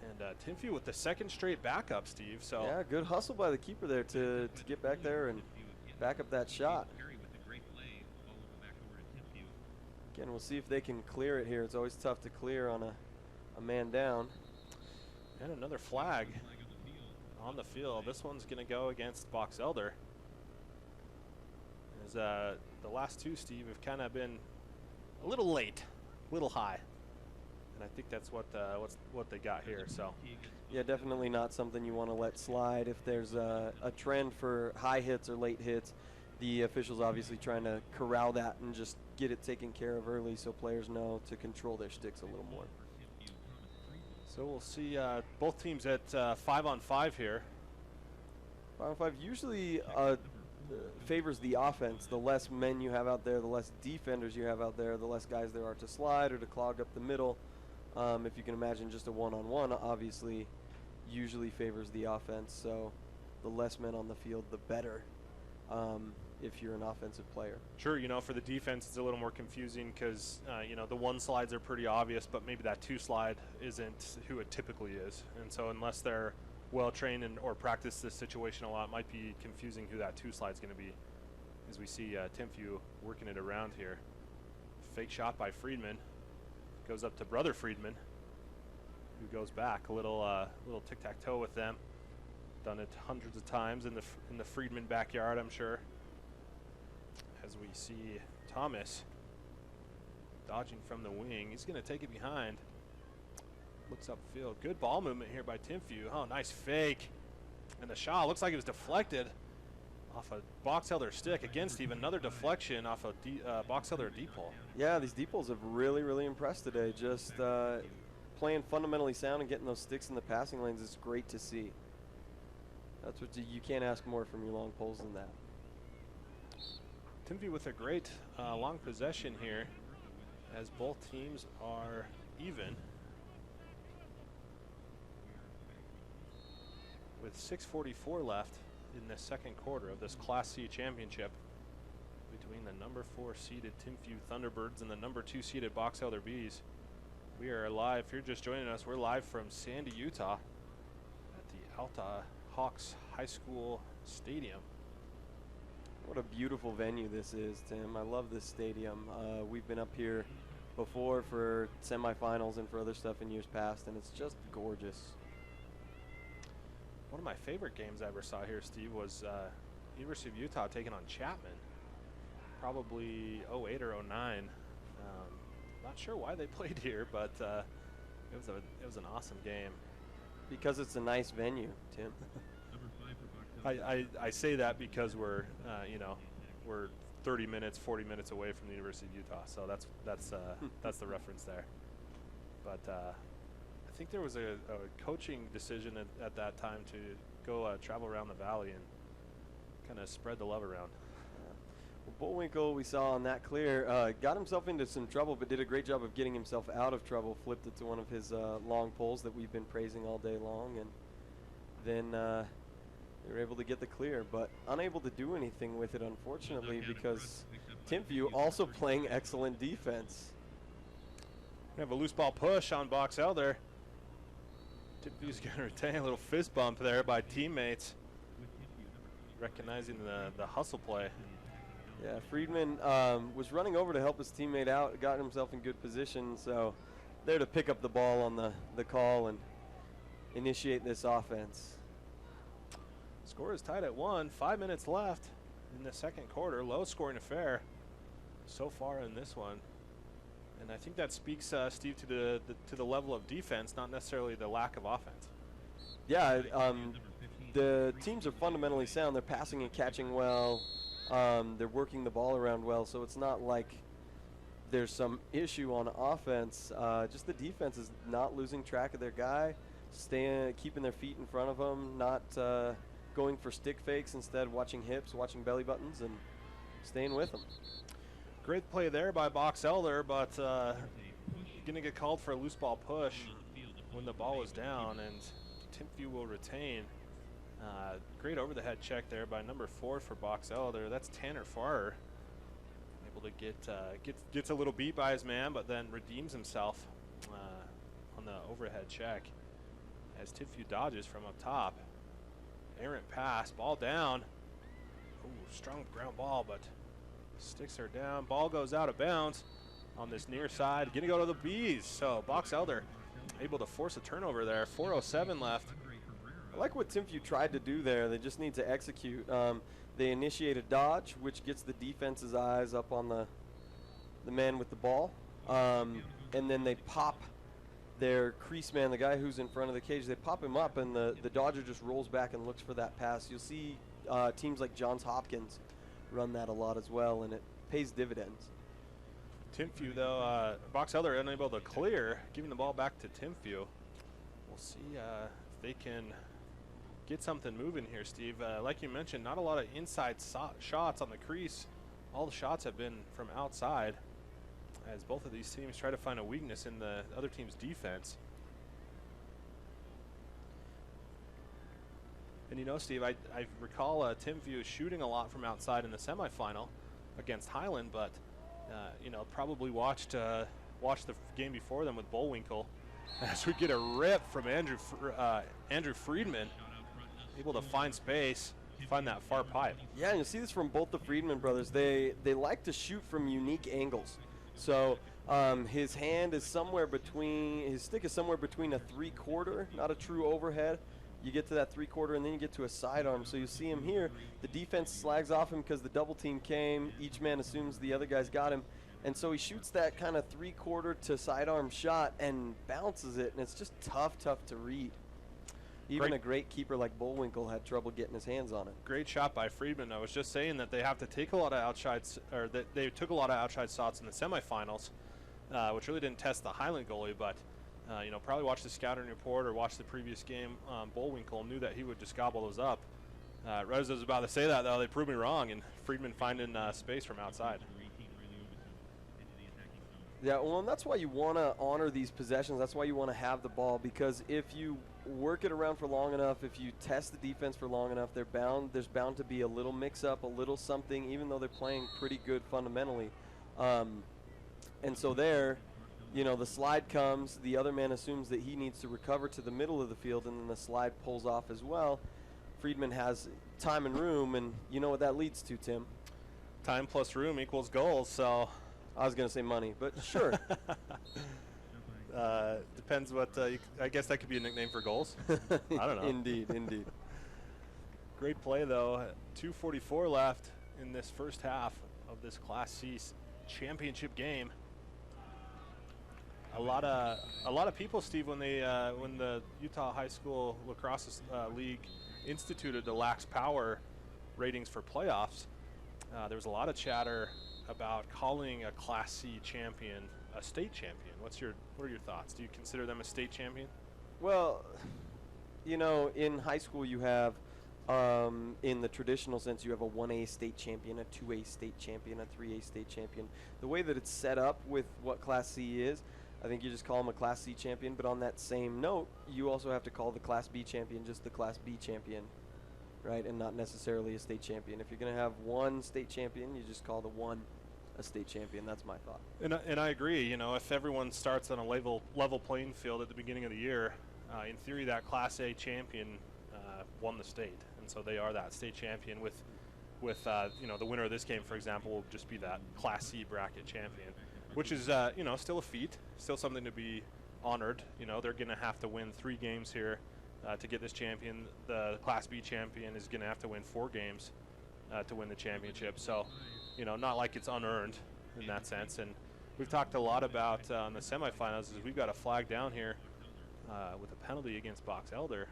And Timpview with the second straight backup, Steve. So yeah, good hustle by the keeper there to get back there and back up that shot. Again, we'll see if they can clear it here. It's always tough to clear on a man down. And another flag on the field. This one's going to go against Box Elder. As the last two, Steve, have kind of been a little late, a little high. And I think that's what they got here. So, yeah, definitely not something you want to let slide. If there's a trend for high hits or late hits, the officials obviously trying to corral that and just get it taken care of early so players know to control their sticks a little more. So we'll see both teams at 5-on-5 here. 5-on-5 usually favors the offense. The less men you have out there, the less defenders you have out there, the less guys there are to slide or to clog up the middle. If you can imagine just a one-on-one, obviously usually favors the offense. So the less men on the field, the better. If you're an offensive player. Sure, for the defense it's a little more confusing because, the one slides are pretty obvious, but maybe that two slide isn't who it typically is. And so unless they're well-trained or practice this situation a lot, it might be confusing who that two slide's going to be as we see Timpview working it around here. Fake shot by Friedman. Goes up to brother Friedman, who goes back. A little tic-tac-toe with them. Done it hundreds of times in the Friedman backyard, I'm sure. As we see Thomas dodging from the wing. He's going to take it behind. Looks upfield. Good ball movement here by Timpview. Oh, nice fake. And the shot looks like it was deflected off a Box Elder stick. Again, Steve, another deflection off a Box Elder deep pole. Yeah, these deep poles have really, really impressed today. Just playing fundamentally sound and getting those sticks in the passing lanes is great to see. That's what you can't ask more from your long poles than that. Timpview with a great long possession here as both teams are even. With 6:44 left in the second quarter of this Class C championship between the number 4 seeded Timpview Thunderbirds and the number 2 seeded Box Elder Bees. We are live. If you're just joining us, we're live from Sandy, Utah at the Alta Hawks High School Stadium. What a beautiful venue this is, Tim. I love this stadium. We've been up here before for semifinals and for other stuff in years past, and it's just gorgeous. One of my favorite games I ever saw here, Steve, was University of Utah taking on Chapman. Probably 08 or 09. Not sure why they played here, but it was an awesome game. Because it's a nice venue, Tim. I say that because we're we're 30 minutes, 40 minutes away from the University of Utah, so that's the reference there. But I think there was a coaching decision at that time to go travel around the valley and kind of spread the love around. Well, Bullwinkle, we saw on that clear, got himself into some trouble, but did a great job of getting himself out of trouble. Flipped it to one of his long poles that we've been praising all day long, and then they were able to get the clear, but unable to do anything with it, unfortunately, because Timpview also playing excellent defense. We have a loose ball push on Box Elder. Timpview's going to retain a little fist bump there by teammates, recognizing the hustle play. Yeah, Friedman was running over to help his teammate out, got himself in good position, so there to pick up the ball on the call and initiate this offense. Score is tied at 1, 5 minutes left in the second quarter. Low scoring affair so far in this one. And I think that speaks, Steve, to the level of defense, not necessarily the lack of offense. Yeah, the teams are fundamentally sound. They're passing and catching well. They're working the ball around well, so it's not like there's some issue on offense. Just the defense is not losing track of their guy, keeping their feet in front of them, not going for stick fakes, instead watching hips, watching belly buttons, and staying with them. Great play there by Box Elder, but going to get called for a loose ball push when the ball was down, and Timpview will retain. Great over the head check there by number 4 for Box Elder. That's Tanner Farrer, able to gets a little beat by his man, but then redeems himself on the overhead check as Timpview dodges from up top. Errant pass, ball down. Ooh, strong ground ball, but sticks are down. Ball goes out of bounds on this near side. Gonna go to the Bees. So Box Elder able to force a turnover there. 4:07 left. I like what Timpview tried to do there. They just need to execute. They initiate a dodge, which gets the defense's eyes up on the man with the ball. And then they pop their crease man, the guy who's in front of the cage. They pop him up, and the dodger just rolls back and looks for that pass. You'll see teams like Johns Hopkins run that a lot as well, and it pays dividends. Timpview, though, Box Elder unable to clear, giving the ball back to Timpview. We'll see if they can get something moving here, Steve. Like you mentioned, not a lot of inside shots on the crease. All the shots have been from outside, as both of these teams try to find a weakness in the other team's defense. And you know, Steve, I recall Timpview shooting a lot from outside in the semifinal against Highland, but probably watched the game before them with Bullwinkle, as we get a rip from Andrew Friedman, able to find space, find that far pipe. Yeah, and you see this from both the Friedman brothers. They like to shoot from unique angles. So his hand is somewhere between, his stick is somewhere between a 3/4, not a true overhead. You get to that 3/4, and then you get to a sidearm. So you see him here. The defense slags off him because the double team came. Each man assumes the other guy's got him. And so he shoots that kind of 3/4 to sidearm shot and bounces it, and it's just tough to read. Even a great keeper like Bullwinkle had trouble getting his hands on it. Great shot by Friedman. I was just saying that they have to take a lot of outside, or that they took a lot of outside shots in the semifinals, which really didn't test the Highland goalie, but probably watched the scouting report or watched the previous game. Bullwinkle knew that he would just gobble those up. Right as I was about to say that, though, they proved me wrong, and Friedman finding space from outside. Yeah, well, and that's why you want to honor these possessions. That's why you want to have the ball, because if you work it around for long enough, if you test the defense for long enough, there's bound to be a little mix-up, a little something, even though they're playing pretty good fundamentally. And so there, the slide comes, the other man assumes that he needs to recover to the middle of the field, and then the slide pulls off as well. Friedman has time and room, and you know what that leads to, Tim? Time plus room equals goals, so... I was going to say money, but sure. Depends what, I guess that could be a nickname for goals. I don't know. Indeed. Great play, though. 2:44 left in this first half of this Class C championship game. A lot of people, Steve, when the Utah High School Lacrosse League instituted the Lax Power ratings for playoffs, there was a lot of chatter about calling a Class C champion a state champion. What are your thoughts? Do you consider them a state champion? Well, you know, in high school you have, in the traditional sense, you have a 1A state champion, a 2A state champion, a 3A state champion. The way that it's set up with what Class C is, I think you just call them a Class C champion, but on that same note, you also have to call the Class B champion just the Class B champion, right, and not necessarily a state champion. If you're going to have one state champion, you just call the one a state champion. That's my thought. And I agree. You know, if everyone starts on a level playing field at the beginning of the year, in theory, that Class A champion won the state, and so they are that state champion. With you know, the winner of this game, for example, will just be that Class C bracket champion, which is you know, still a feat, still something to be honored. You know, they're going to have to win 3 games here to get this champion. The Class B champion is going to have to win 4 games to win the championship. So, you know, not like it's unearned in that sense. And we've talked a lot about in the semifinals is we've got a flag down here with a penalty against Box Elder.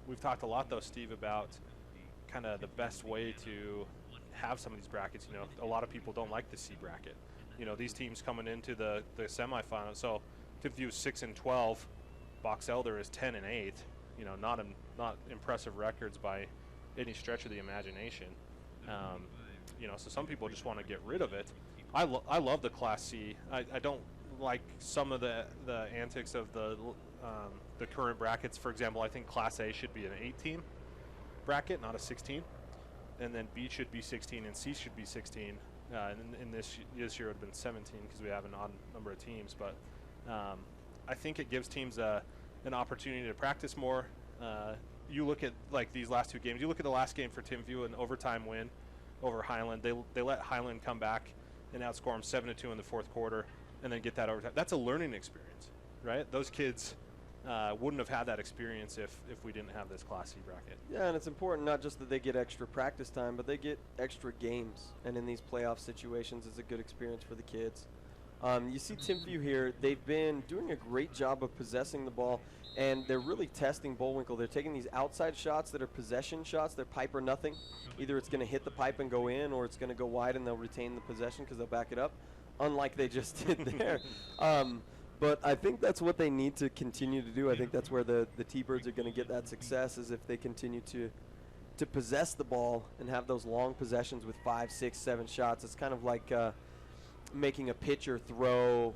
We've talked a lot, though, Steve, about kind of the best way to have some of these brackets. You know, a lot of people don't like the C bracket. You know, these teams coming into the semifinals. So Timpview is 6-12, Box Elder is 10-8. You know, not impressive records by any stretch of the imagination. You know, so some people just want to get rid of it. I love the Class C. I don't like some of the antics of the current brackets. For example, I think Class A should be an 8-team bracket, not a 16, and then B should be 16 and C should be 16. And in this year it would have been 17 because we have an odd number of teams. But I think it gives teams an opportunity to practice more. You look at like these last 2 games. You look at the last game for Timpview, an overtime win over Highland. They let Highland come back and outscore them 7-2 in the 4th quarter, and then get that overtime. That's a learning experience, right? Those kids wouldn't have had that experience if we didn't have this Class C bracket. Yeah, and it's important not just that they get extra practice time, but they get extra games. And in these playoff situations, it's a good experience for the kids. You see Timpview here. They've been doing a great job of possessing the ball, and they're really testing Bullwinkle. They're taking these outside shots that are possession shots. They're pipe or nothing. Either it's going to hit the pipe and go in, or it's going to go wide and they'll retain the possession because they'll back it up, unlike they just did there. But I think that's what they need to continue to do. I think that's where the T-Birds are going to get that success, is if they continue to possess the ball and have those long possessions with 5, 6, 7 shots. It's kind of like making a pitcher throw,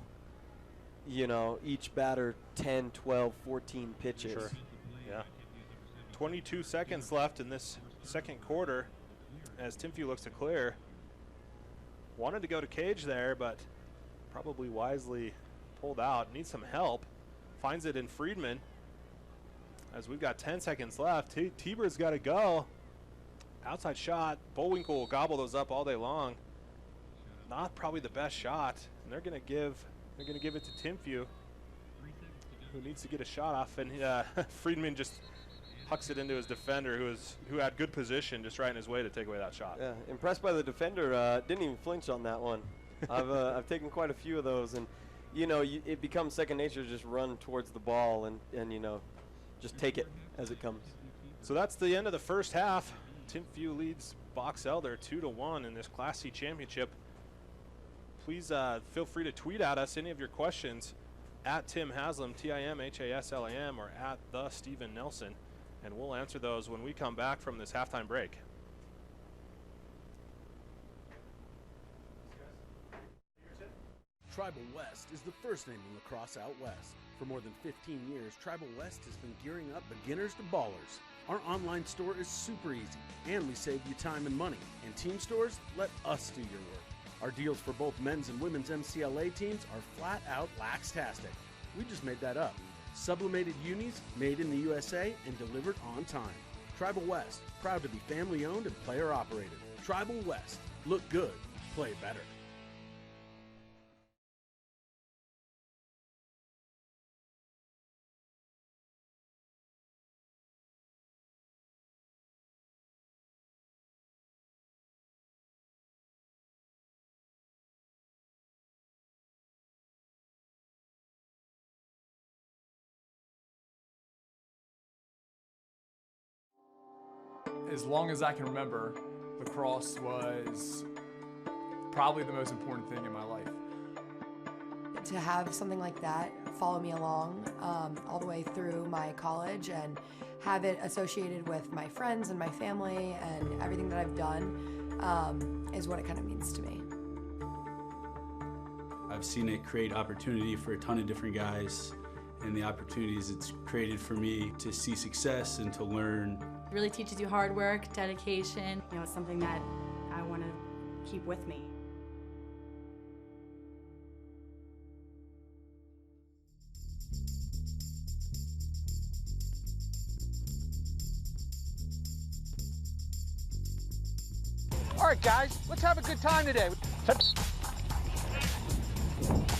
you know, each batter 10, 12, 14 pitches. Sure. Yeah. 22 seconds left in this second quarter as Timpview looks to clear. Wanted to go to cage there, but probably wisely pulled out. Needs some help. Finds it in Friedman. As we've got 10 seconds left, T-Bird's got to go. Outside shot. Bullwinkle will gobble those up all day long. Not probably the best shot, and they're going to give it to Timpview, who needs to get a shot off. And Friedman just hucks it into his defender, who had good position, just right in his way to take away that shot. Yeah, impressed by the defender. Didn't even flinch on that one. I've taken quite a few of those, and you know, it becomes second nature to just run towards the ball and you know, just take it as it comes. So that's the end of the first half. Timpview leads Box Elder 2-1 in this Class C championship. Please feel free to tweet at us any of your questions at Tim Haslam, TIMHASLAM, or at the Steven Nelson, and we'll answer those when we come back from this halftime break. Tribal West is the first name in lacrosse out west. For more than 15 years, Tribal West has been gearing up beginners to ballers. Our online store is super easy, and we save you time and money. And team stores let us do your work. Our deals for both men's and women's MCLA teams are flat out laxtastic. We just made that up. Sublimated unis made in the USA and delivered on time. Tribal West, proud to be family owned and player operated. Tribal West, look good, play better. as long as I can remember, lacrosse was probably the most important thing in my life. To have something like that follow me along all the way through my college and have it associated with my friends and my family and everything that I've done is what it kind of means to me. I've seen it create opportunity for a ton of different guys, and the opportunities it's created for me to see success and to learn. It really teaches you hard work, dedication. You know, it's something that I want to keep with me. All right, guys, let's have a good time today.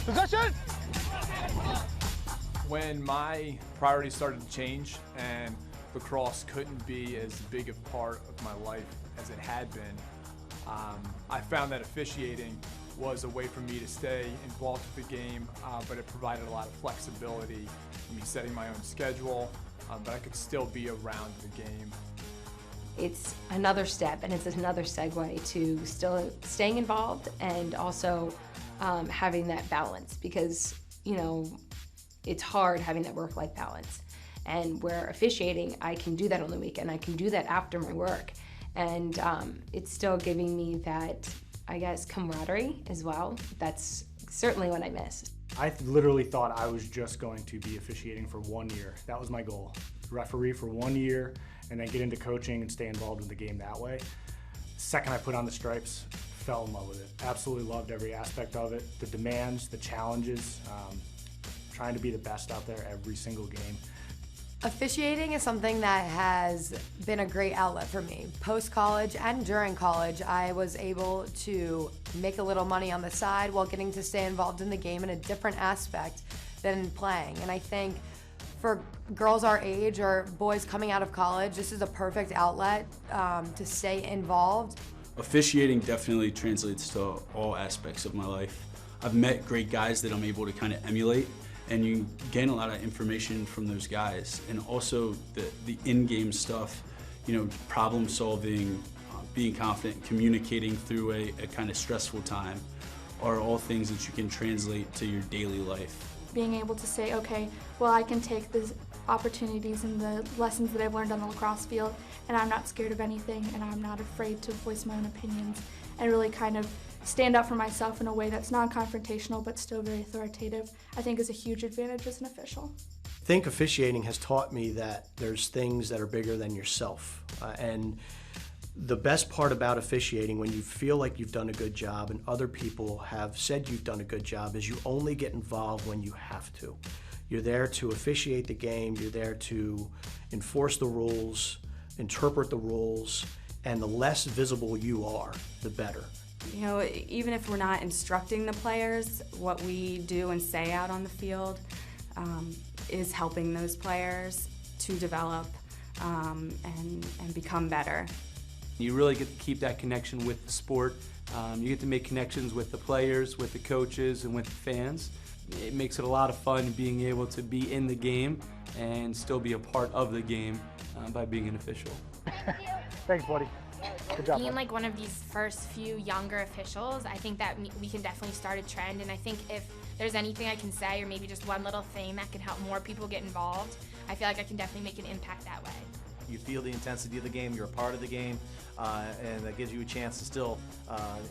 Possession! When my priorities started to change and lacrosse couldn't be as big a part of my life as it had been, I found that officiating was a way for me to stay involved with the game, but it provided a lot of flexibility in me setting my own schedule, but I could still be around the game. It's another step and it's another segue to still staying involved and also having that balance, because, you know, it's hard having that work-life balance. And where officiating, I can do that on the weekend, I can do that after my work. And it's still giving me that, I guess, camaraderie as well. That's certainly what I miss. I literally thought I was just going to be officiating for 1 year. That was my goal. Referee for 1 year and then get into coaching and stay involved in the game that way. Second I put on the stripes, fell in love with it. Absolutely loved every aspect of it. The demands, the challenges, trying to be the best out there every single game. Officiating is something that has been a great outlet for me. Post-college and during college, I was able to make a little money on the side while getting to stay involved in the game in a different aspect than playing. And I think for girls our age or boys coming out of college, this is a perfect outlet to stay involved. Officiating definitely translates to all aspects of my life. I've met great guys that I'm able to kind of emulate, and you gain a lot of information from those guys. And also the in-game stuff, you know, problem solving, being confident, communicating through a kind of stressful time are all things that you can translate to your daily life. Being able to say, okay, well, I can take the opportunities and the lessons that I've learned on the lacrosse field, and I'm not scared of anything, and I'm not afraid to voice my own opinions, and really kind of stand up for myself in a way that's non-confrontational but still very authoritative, I think is a huge advantage as an official. I think officiating has taught me that there's things that are bigger than yourself. And the best part about officiating, when you feel like you've done a good job and other people have said you've done a good job, is you only get involved when you have to. You're there to officiate the game, you're there to enforce the rules, interpret the rules, and the less visible you are, the better. You know, even if we're not instructing the players, what we do and say out on the field is helping those players to develop and become better. You really get to keep that connection with the sport. You get to make connections with the players, with the coaches, and with the fans. It makes it a lot of fun being able to be in the game and still be a part of the game by being an official. Thanks, buddy. Good job. Being like one of these first few younger officials, I think that we can definitely start a trend, and I think if there's anything I can say or maybe just one little thing that can help more people get involved, I feel like I can definitely make an impact that way. You feel the intensity of the game, you're a part of the game, and that gives you a chance to still,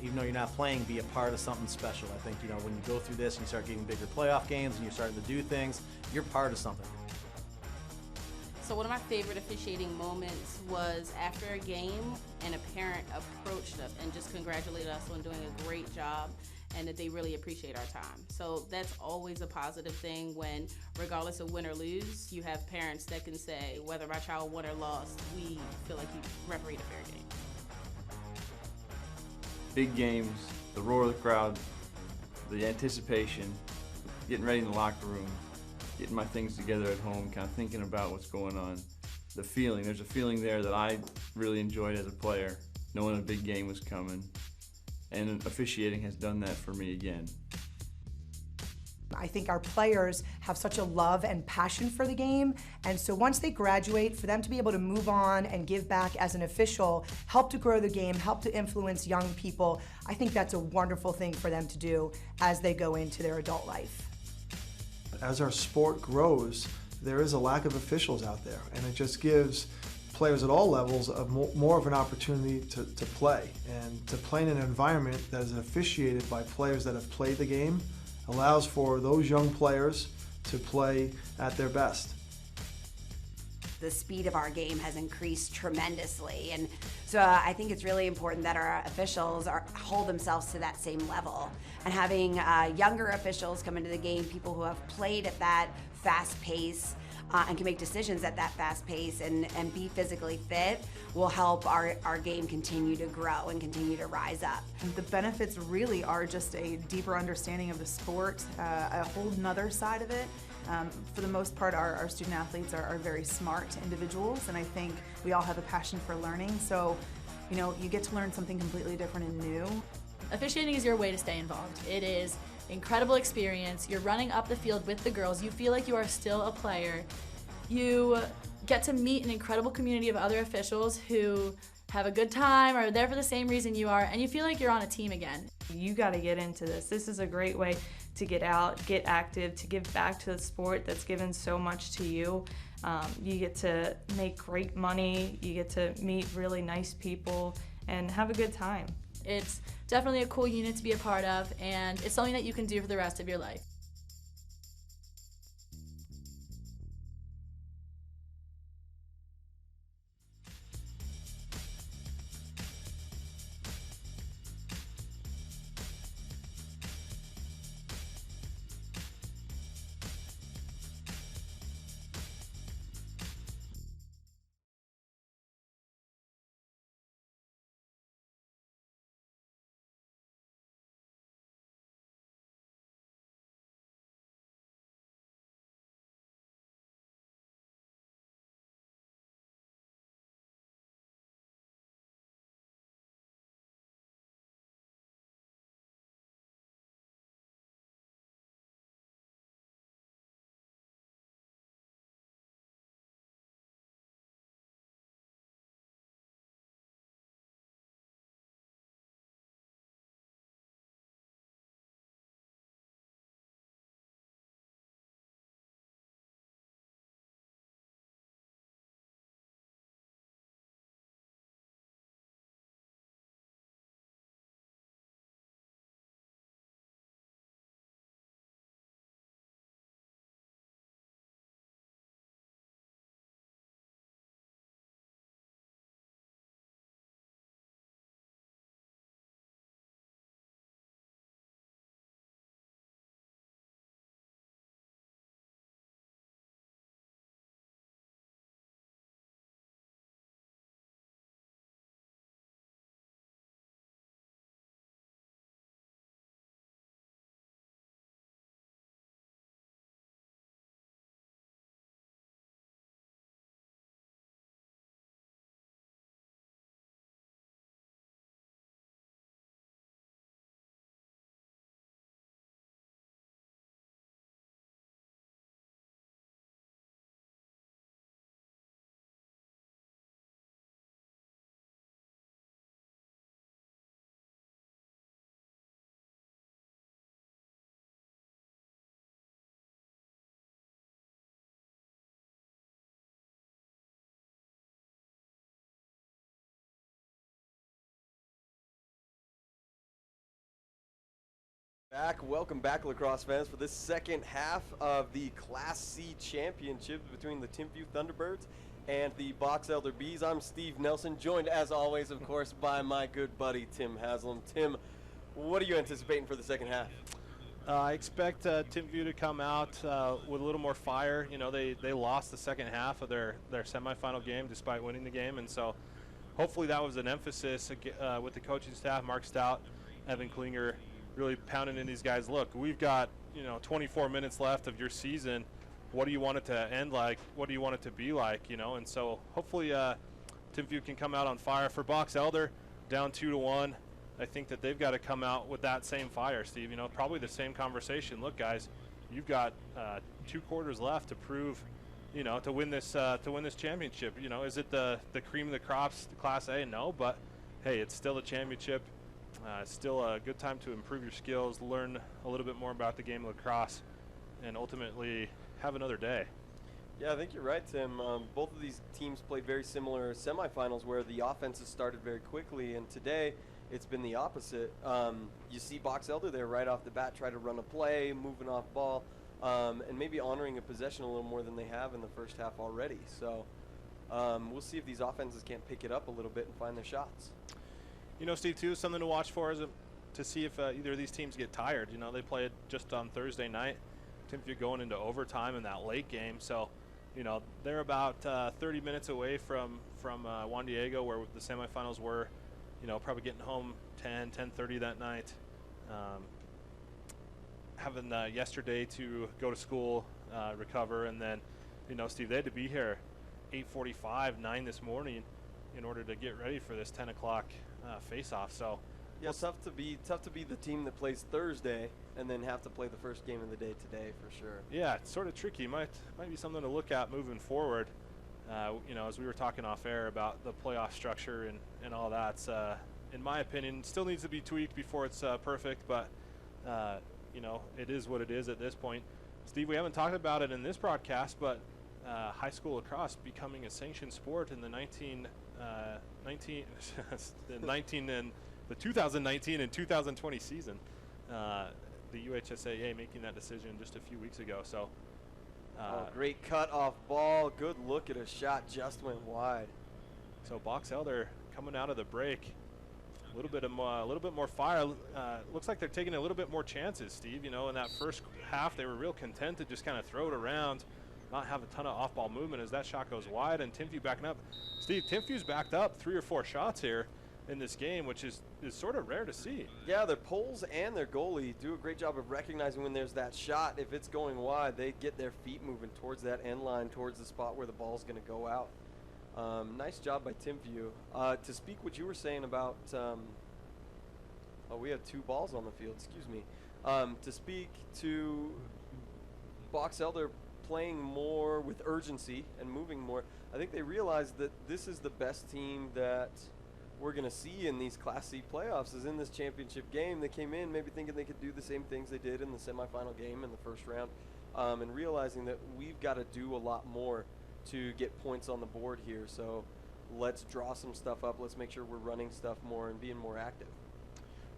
even though you're not playing, be a part of something special. I think, you know, when you go through this and you start getting bigger playoff games and you're starting to do things, you're part of something. So one of my favorite officiating moments was after a game and a parent approached us and just congratulated us on doing a great job and that they really appreciate our time. So that's always a positive thing when, regardless of win or lose, you have parents that can say, whether my child won or lost, we feel like you refereed a fair game. Big games, the roar of the crowd, the anticipation, getting ready in the locker room, getting my things together at home, kind of thinking about what's going on. The feeling, there's a feeling there that I really enjoyed as a player, knowing a big game was coming. And officiating has done that for me again. I think our players have such a love and passion for the game, and so once they graduate, for them to be able to move on and give back as an official, help to grow the game, help to influence young people, I think that's a wonderful thing for them to do as they go into their adult life. As our sport grows, there is a lack of officials out there, and it just gives players at all levels more of an opportunity to play, and to play in an environment that is officiated by players that have played the game allows for those young players to play at their best. The speed of our game has increased tremendously, and so I think it's really important that our officials hold themselves to that same level. And having younger officials come into the game, people who have played at that fast pace and can make decisions at that fast pace and be physically fit, will help our game continue to grow and continue to rise up. The benefits really are just a deeper understanding of the sport, a whole nother side of it. For the most part, our student athletes are very smart individuals, and I think we all have a passion for learning, so you get to learn something completely different and new. Officiating is your way to stay involved. It is incredible experience. You're running up the field with the girls. You feel like you are still a player. You get to meet an incredible community of other officials who have a good time, are there for the same reason you are, and you feel like you're on a team again. You got to get into this. This is a great way to get out, get active, to give back to the sport that's given so much to you. You get to make great money, you get to meet really nice people, and have a good time. It's definitely a cool unit to be a part of, and it's something that you can do for the rest of your life. Welcome back, Lacrosse fans, for this second half of the Class C Championship between the Timpview Thunderbirds and the Box Elder Bees. I'm Steve Nelson, joined as always, of course, by my good buddy Tim Haslam. Tim, what are you anticipating for the second half? I expect Timpview to come out with a little more fire. You know, they lost the second half of their semifinal game despite winning the game, and so hopefully that was an emphasis with the coaching staff, Mark Stout, Evan Klinger, really pounding in these guys. Look, we've got 24 minutes left of your season. What do you want it to end like? What do you want it to be like? And so hopefully Timpview can come out on fire. For Box Elder, down 2-1. I think that they've got to come out with that same fire, Steve. Probably the same conversation. Look, guys, you've got 2 quarters left to prove, to win this championship. Is it the cream of the crops, the Class A? No, but hey, it's still a championship. It's still a good time to improve your skills, learn a little bit more about the game of lacrosse, and ultimately have another day. Yeah, I think you're right, Tim. Both of these teams played very similar semifinals where the offenses started very quickly, and today it's been the opposite. You see Box Elder there right off the bat try to run a play, moving off ball, and maybe honoring a possession a little more than they have in the first half already. So we'll see if these offenses can't pick it up a little bit and find their shots. Steve, too, something to watch for is to see if either of these teams get tired. They played just on Thursday night. Timpview going into overtime in that late game. So, they're about 30 minutes away from Juan Diego, where the semifinals were. Probably getting home 10:30 that night. Having yesterday to go to school, recover, and then, Steve, they had to be here 8:45, 9 this morning in order to get ready for this 10 o'clock face-off. So, yeah, tough to be the team that plays Thursday and then have to play the first game of the day today for sure. Yeah, it's sort of tricky. Might be something to look at moving forward. As we were talking off air about the playoff structure and all that, in my opinion, still needs to be tweaked before it's perfect, but it is what it is at this point. Steve, we haven't talked about it in this broadcast, but high school lacrosse becoming a sanctioned sport in the 2019 and 2020 season. The UHSAA making that decision just a few weeks ago. So, great cut off ball. Good look at a shot, just went wide. So Box Elder coming out of the break, a little bit more fire. Looks like they're taking a little bit more chances, Steve. In that first half, they were real content to just kind of throw it around, not have a ton of off-ball movement as that shot goes wide, and Timpview backing up. Steve, Timpview's backed up 3 or 4 shots here in this game, which is sort of rare to see. Yeah, their poles and their goalie do a great job of recognizing when there's that shot. If it's going wide, they get their feet moving towards that end line, towards the spot where the ball's going to go out. Nice job by Timpview. To speak what you were saying about, we have 2 balls on the field, excuse me. To speak to Box Elder playing more with urgency and moving more, I think they realized that this is the best team that we're going to see in these Class C playoffs, is in this championship game. They came in maybe thinking they could do the same things they did in the semifinal game in the first round, and realizing that we've got to do a lot more to get points on the board here. So let's draw some stuff up. Let's make sure we're running stuff more and being more active.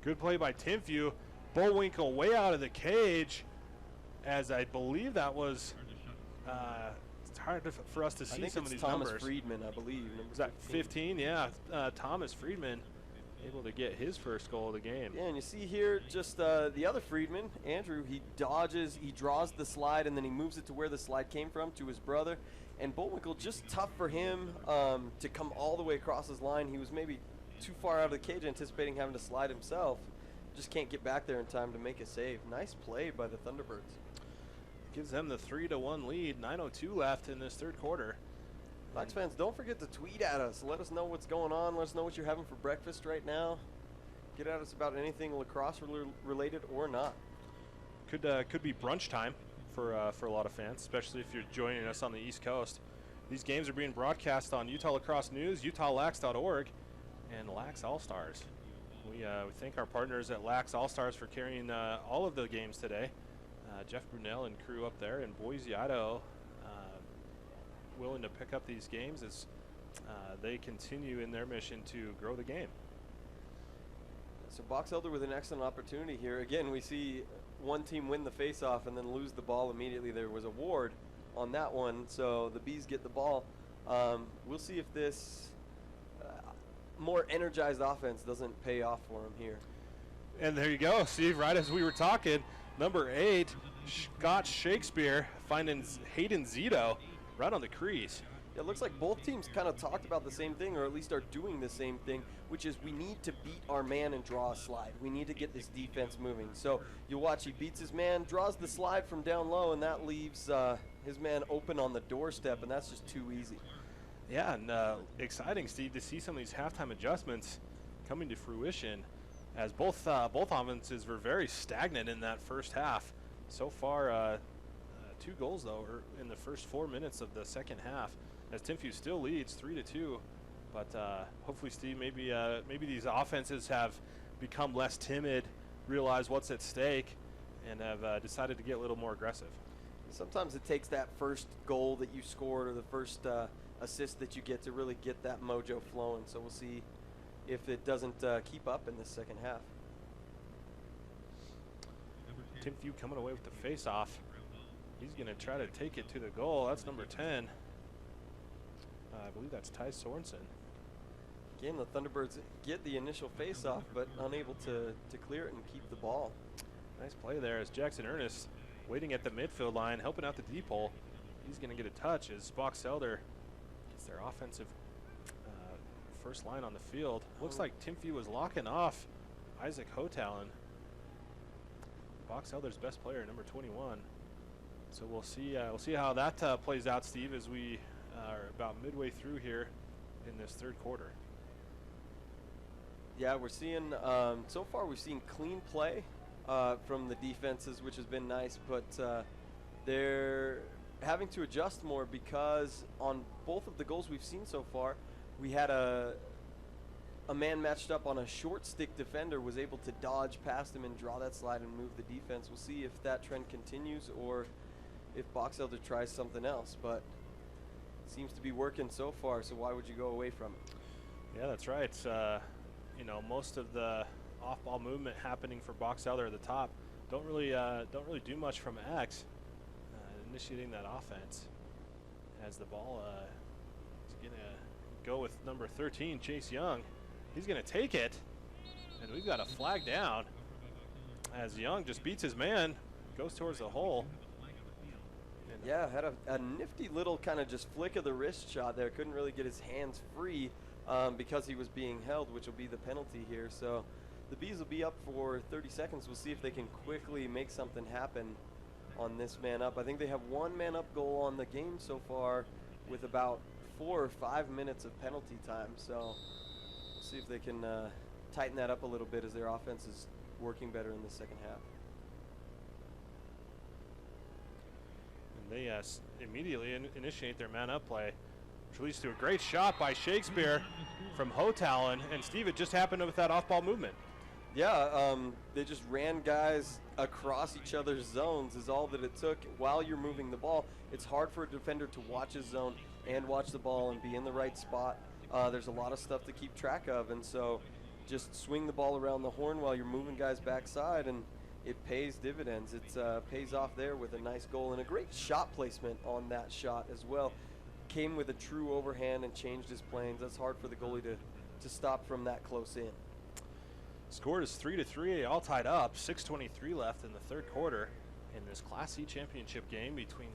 Good play by Timpview. Bullwinkle way out of the cage, as I believe that was it's hard for us to see some of these Thomas numbers. Friedman, I believe. Is that 15? Yeah, Thomas Friedman able to get his first goal of the game. Yeah, and you see here just the other Friedman, Andrew, he dodges, he draws the slide, and then he moves it to where the slide came from, to his brother. And Bullwinkle, just tough for him to come all the way across his line. He was maybe too far out of the cage, anticipating having to slide himself. Just can't get back there in time to make a save. Nice play by the Thunderbirds. Gives them the 3-1 lead. 9:02 left in this third quarter. Lax fans, don't forget to tweet at us. Let us know what's going on. Let us know what you're having for breakfast right now. Get at us about anything lacrosse related or not. Could be brunch time for a lot of fans, especially if you're joining us on the East Coast. These games are being broadcast on Utah Lacrosse News, UtahLax.org, and LaxAllStars. We thank our partners at LaxAllStars for carrying all of the games today. Jeff Brunel and crew up there in Boise, Idaho, willing to pick up these games as they continue in their mission to grow the game. So Box Elder with an excellent opportunity here. Again, we see one team win the face-off and then lose the ball immediately. There was a ward on that one, so the Bees get the ball. We'll see if this more energized offense doesn't pay off for them here. And there you go, Steve, right as we were talking, number 8, Scott Shakespeare finding Hayden Zito right on the crease. Yeah, it looks like both teams kind of talked about the same thing, or at least are doing the same thing, which is we need to beat our man and draw a slide. We need to get this defense moving. So you watch, he beats his man, draws the slide from down low, and that leaves his man open on the doorstep, and that's just too easy. Yeah, and exciting, Steve, to see some of these halftime adjustments coming to fruition, as both offenses were very stagnant in that first half. So far, 2 goals though in the first 4 minutes of the second half, as Timpview still leads 3-2. But hopefully, Steve, maybe these offenses have become less timid, realize what's at stake, and have decided to get a little more aggressive. Sometimes it takes that first goal that you scored or the first assist that you get to really get that mojo flowing. So we'll see if it doesn't keep up in this second half. Timpview coming away with the face-off. He's going to try to take it to the goal. That's number 10. I believe that's Ty Sorensen. Again, the Thunderbirds get the initial face-off, but unable to clear it and keep the ball. Nice play there as Jackson Ernest waiting at the midfield line, helping out the deep hole. He's going to get a touch as Box-Elder gets their offensive first line on the field. Looks like Timpview was locking off Isaac Hotalon, Box-Elder's best player, number 21. So we'll see how that plays out, Steve, as we are about midway through here in this third quarter. Yeah, we're seeing, so far we've seen clean play from the defenses, which has been nice, but they're having to adjust more because on both of the goals we've seen so far, we had a man matched up on a short stick defender, was able to dodge past him and draw that slide and move the defense. We'll see if that trend continues or if Box-Elder tries something else, but it seems to be working so far, so why would you go away from it? Yeah, that's right. You know, most of the off-ball movement happening for Box-Elder at the top don't really do much from X, initiating that offense as the ball is going to go with number 13, Chase Young. He's going to take it, and we've got a flag down as Young just beats his man, goes towards the hole. Yeah, had a nifty little kind of just flick of the wrist shot there. Couldn't really get his hands free because he was being held, which will be the penalty here. So the Bees will be up for 30 seconds. We'll see if they can quickly make something happen on this man up. I think they have 1 man up goal on the game so far with about 4 or 5 minutes of penalty time. So we'll see if they can tighten that up a little bit as their offense is working better in the second half. They immediately initiate their man-up play, which leads to a great shot by Shakespeare from Hotalon. And Steve, it just happened with that off-ball movement. Yeah, they just ran guys across each other's zones is all that it took. While you're moving the ball, it's hard for a defender to watch his zone and watch the ball and be in the right spot. There's a lot of stuff to keep track of, and so just swing the ball around the horn while you're moving guys backside, and it pays dividends. It pays off there with a nice goal and a great shot placement on that shot as well. Came with a true overhand and changed his planes. That's hard for the goalie to stop from that close in. Score is 3-3, all tied up. 6:23 left in the third quarter in this Class C championship game between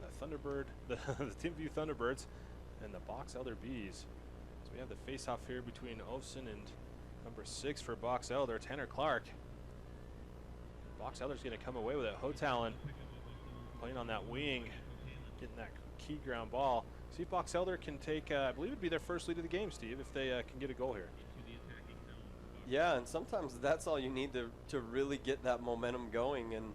the Timpview Thunderbirds and the Box-Elder Bees. So we have the face-off here between Ovson and number 6 for Box-Elder, Tanner Clark. Box-Elder's going to come away with it. Hotalon playing on that wing, getting that key ground ball. See if Box-Elder can take, I believe it would be their first lead of the game, Steve, if they can get a goal here. Yeah, and sometimes that's all you need to really get that momentum going, and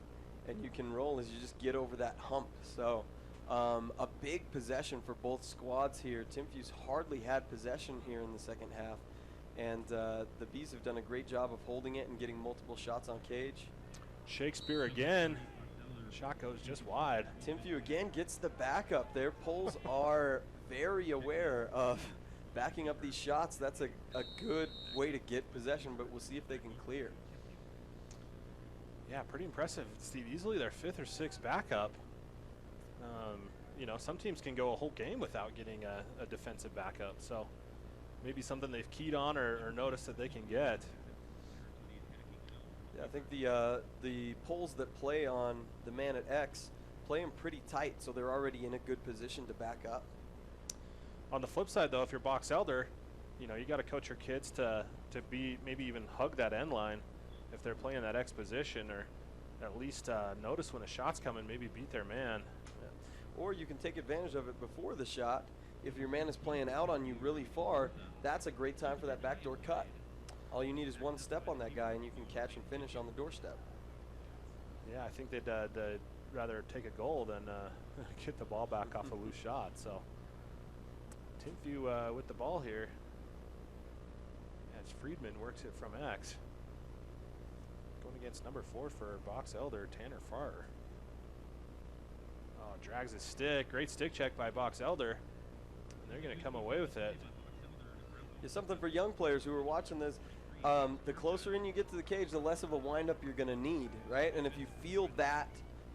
you can roll as you just get over that hump. So a big possession for both squads here. Timpview's hardly had possession here in the second half, and the Bees have done a great job of holding it and getting multiple shots on cage. Shakespeare again. Shot goes just wide. Timpview again gets the backup. Their poles are very aware of backing up these shots. That's a good way to get possession, but we'll see if they can clear. Yeah, pretty impressive, Steve. Easily their 5th or 6th backup. You know, some teams can go a whole game without getting a defensive backup, so maybe something they've keyed on or noticed that they can get. Yeah, I think the poles that play on the man at X play them pretty tight, so they're already in a good position to back up. On the flip side, though, if you're Box-Elder, you know, you got to coach your kids to be maybe even hug that end line if they're playing that X position, or at least notice when a shot's coming, maybe beat their man. Yeah. Or you can take advantage of it before the shot. If your man is playing out on you really far, that's a great time for that backdoor cut. All you need is one step on that guy, and you can catch and finish on the doorstep. Yeah, I think they'd rather take a goal than get the ball back off a loose shot. So Timpview with the ball here as Friedman works it from X. Going against number 4 for Box Elder, Tanner Farr. Oh, drags his stick. Great stick check by Box Elder. And they're going to come away with it. It's something for young players who are watching this. The closer in you get to the cage, the less of a windup you're going to need, right? And if you feel that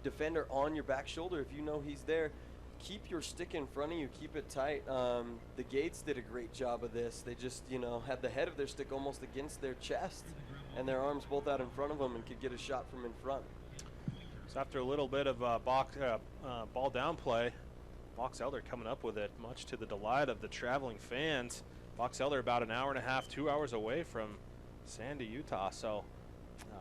defender on your back shoulder, if you know he's there, keep your stick in front of you, keep it tight. The Gates did a great job of this. They just, had the head of their stick almost against their chest and their arms both out in front of them and could get a shot from in front. So after a little bit of ball down play, Box Elder coming up with it, much to the delight of the traveling fans. Box Elder about an hour and a half, 2 hours away from Sandy, Utah. So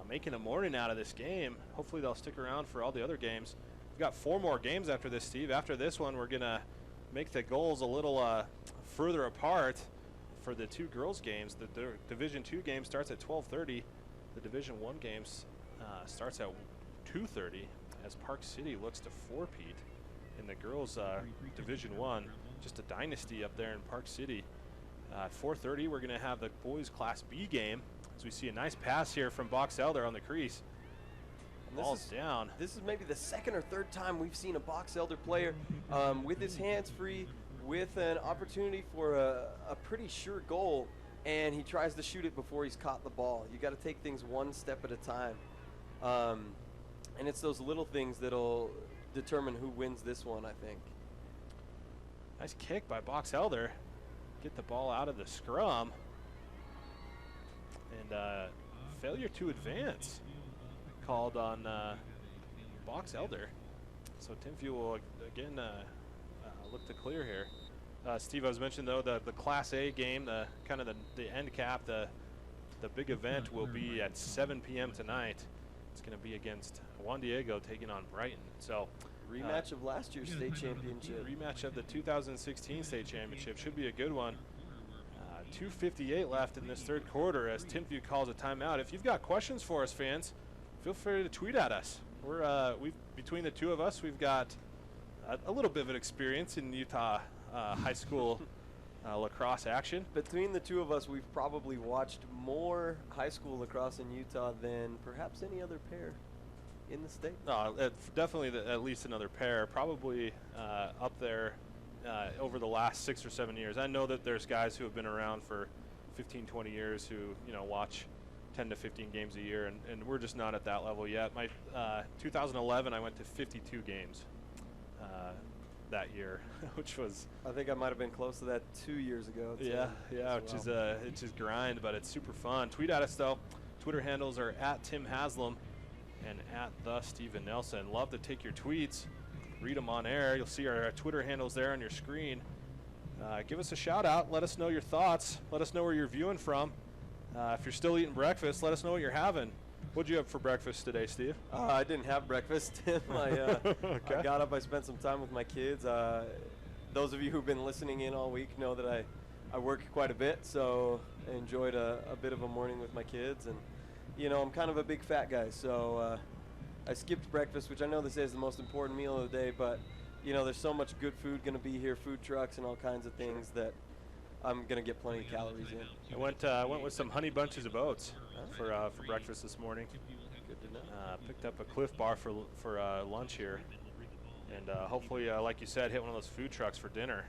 making a morning out of this game. Hopefully they'll stick around for all the other games. We've got 4 more games after this, Steve. After this one, we're going to make the goals a little further apart for the 2 girls games. The Division II game starts at 12:30. The Division I games starts at 2:30 as Park City looks to four-peat in the girls Division I. Just a dynasty up there in Park City. At 4:30, we're going to have the boys Class B game as we see a nice pass here from Box Elder on the crease. Ball's down. This is maybe the second or third time we've seen a Box Elder player with his hands free, with an opportunity for a pretty sure goal, and he tries to shoot it before he's caught the ball. You got to take things one step at a time, and it's those little things that'll determine who wins this one, I think. Nice kick by Box Elder. Get the ball out of the scrum, and failure to advance called on Box Elder. So Timpview will again look to clear here. Steve, I was mentioning though the Class A game, the end cap, the big event will be at 7 p.m. tonight. It's going to be against Juan Diego taking on Brighton. So rematch of last year's state championship. Rematch of the 2016 state championship. Should be a good one. 2:58 left in this third quarter as Timpview calls a timeout. If you've got questions for us, fans, feel free to tweet at us. We've between the two of us, we've got a little bit of an experience in Utah high school lacrosse action. Between the two of us, we've probably watched more high school lacrosse in Utah than perhaps any other pair in the state. No, definitely at least another pair. Probably up there over the last 6 or 7 years. I know that there's guys who have been around for 15, 20 years who watch 10 to 15 games a year, and we're just not at that level yet. My 2011, I went to 52 games that year, which was. I think I might have been close to that 2 years ago. Yeah, which is it's just grind, but it's super fun. Tweet at us though. Twitter handles are at Tim Haslam and at the Steven Nelson. Love to take your tweets, read them on air. You'll see our Twitter handles there on your screen. Give us a shout out. Let us know your thoughts. Let us know where you're viewing from. If you're still eating breakfast, let us know what you're having. What'd you have for breakfast today, Steve? I didn't have breakfast. I got up, I spent some time with my kids. Those of you who've been listening in all week know that I work quite a bit, so I enjoyed a bit of a morning with my kids. And, I'm kind of a big fat guy, so I skipped breakfast, which I know they say is the most important meal of the day, but, there's so much good food going to be here, food trucks and all kinds of things that I'm going to get plenty of calories in. I went with some honey bunches of oats for breakfast this morning. Good to know. Picked up a Cliff Bar for lunch here, and hopefully, like you said, hit one of those food trucks for dinner.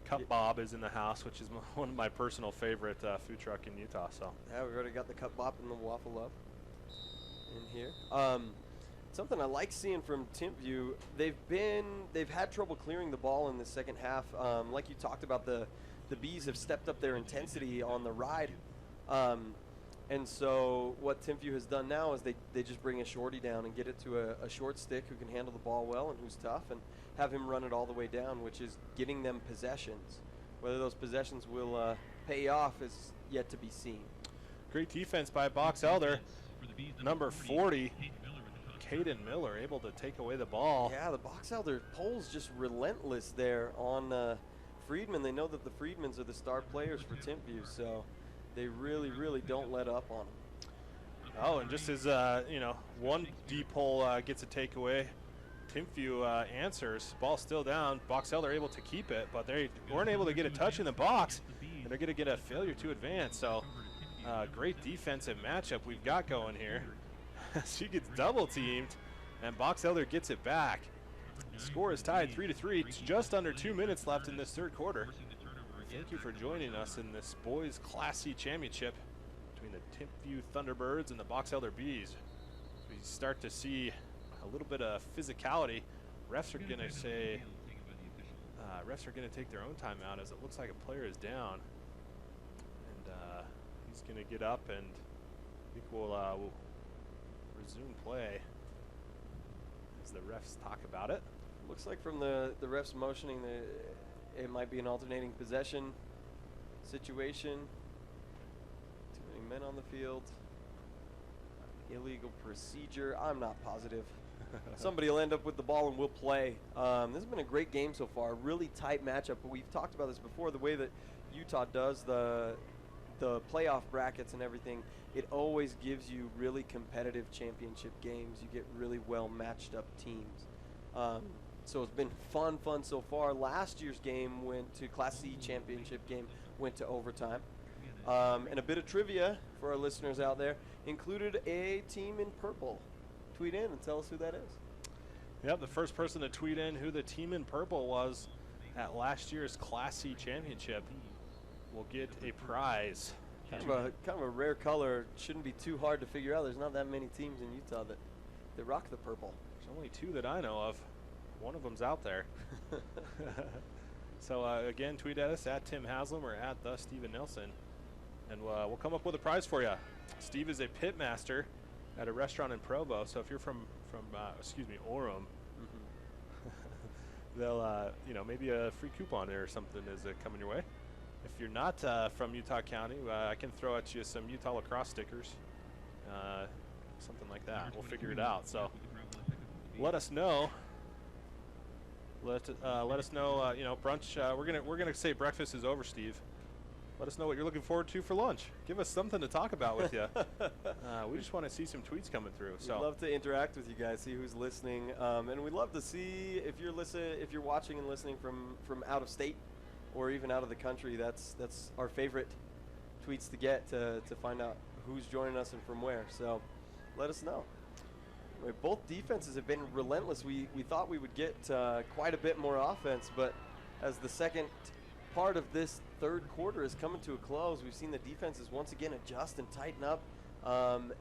Cup Bob is in the house, which is one of my personal favorite food truck in Utah. So yeah, we've already got the Cup Bob and the Waffle Up in here. Something I like seeing from Timpview, they've had trouble clearing the ball in the second half. Like you talked about, the Bees have stepped up their intensity on the ride. And so what Timpview has done now is they just bring a shorty down and get it to a short stick who can handle the ball well and who's tough, and have him run it all the way down, which is getting them possessions. Whether those possessions will pay off is yet to be seen. Great defense by Box Elder. Number 40, Caden Miller, able to take away the ball. Yeah, the Box Elder pole's just relentless there on Friedman. They know that the Friedmans are the star players for Timpview, so they really, really don't let up on them. Oh, and just as one deep hole gets a takeaway, Timpview answers. Ball still down. Box Elder able to keep it, but they weren't able to get a touch in the box, and they're going to get a failure to advance. So great defensive matchup we've got going here. She gets double teamed, and Box Elder gets it back. Score is tied 3-3. It's just under 2 minutes left in this third quarter. Thank you for joining us in this boys Class C championship between the Timpview Thunderbirds and the Box Elder Bees. We start to see a little bit of physicality. Refs are going to say, refs are going to take their own timeout as it looks like a player is down. And he's going to get up, and I think we'll resume play as the refs talk about it. Looks like from the refs motioning, it might be an alternating possession situation. Too many men on the field. Illegal procedure. I'm not positive. Somebody will end up with the ball and we'll play. This has been a great game so far. Really tight matchup. But we've talked about this before. The way that Utah does the playoff brackets and everything, it always gives you really competitive championship games. You get really well matched up teams. So it's been fun so far. Last year's game went to Class C championship game, went to overtime. And a bit of trivia for our listeners out there, included a team in purple. Tweet in and tell us who that is. Yep, the first person to tweet in who the team in purple was at last year's Class C championship will get a prize. Kind of a rare color. Shouldn't be too hard to figure out. There's not that many teams in Utah that rock the purple. There's only 2 that I know of. One of them's out there. So again, tweet at us at Tim Haslam or at the Steven Nelson, and we'll come up with a prize for you. Steve is a pit master at a restaurant in Provo. So if you're from Orem, they'll maybe a free coupon or something is coming your way. If you're not from Utah County, I can throw at you some Utah Lacrosse stickers, something like that. We'll figure it out. So let us know. Let us know. Brunch. We're gonna say breakfast is over, Steve. Let us know what you're looking forward to for lunch. Give us something to talk about with you. We just want to see some tweets coming through. So we'd love to interact with you guys, see who's listening, and we'd love to see if you're watching and listening from out of state or even out of the country. That's our favorite tweets to get to find out who's joining us and from where. So let us know. Both defenses have been relentless. We thought we would get quite a bit more offense, but as the second part of this third quarter is coming to a close, we've seen the defenses once again adjust and tighten up,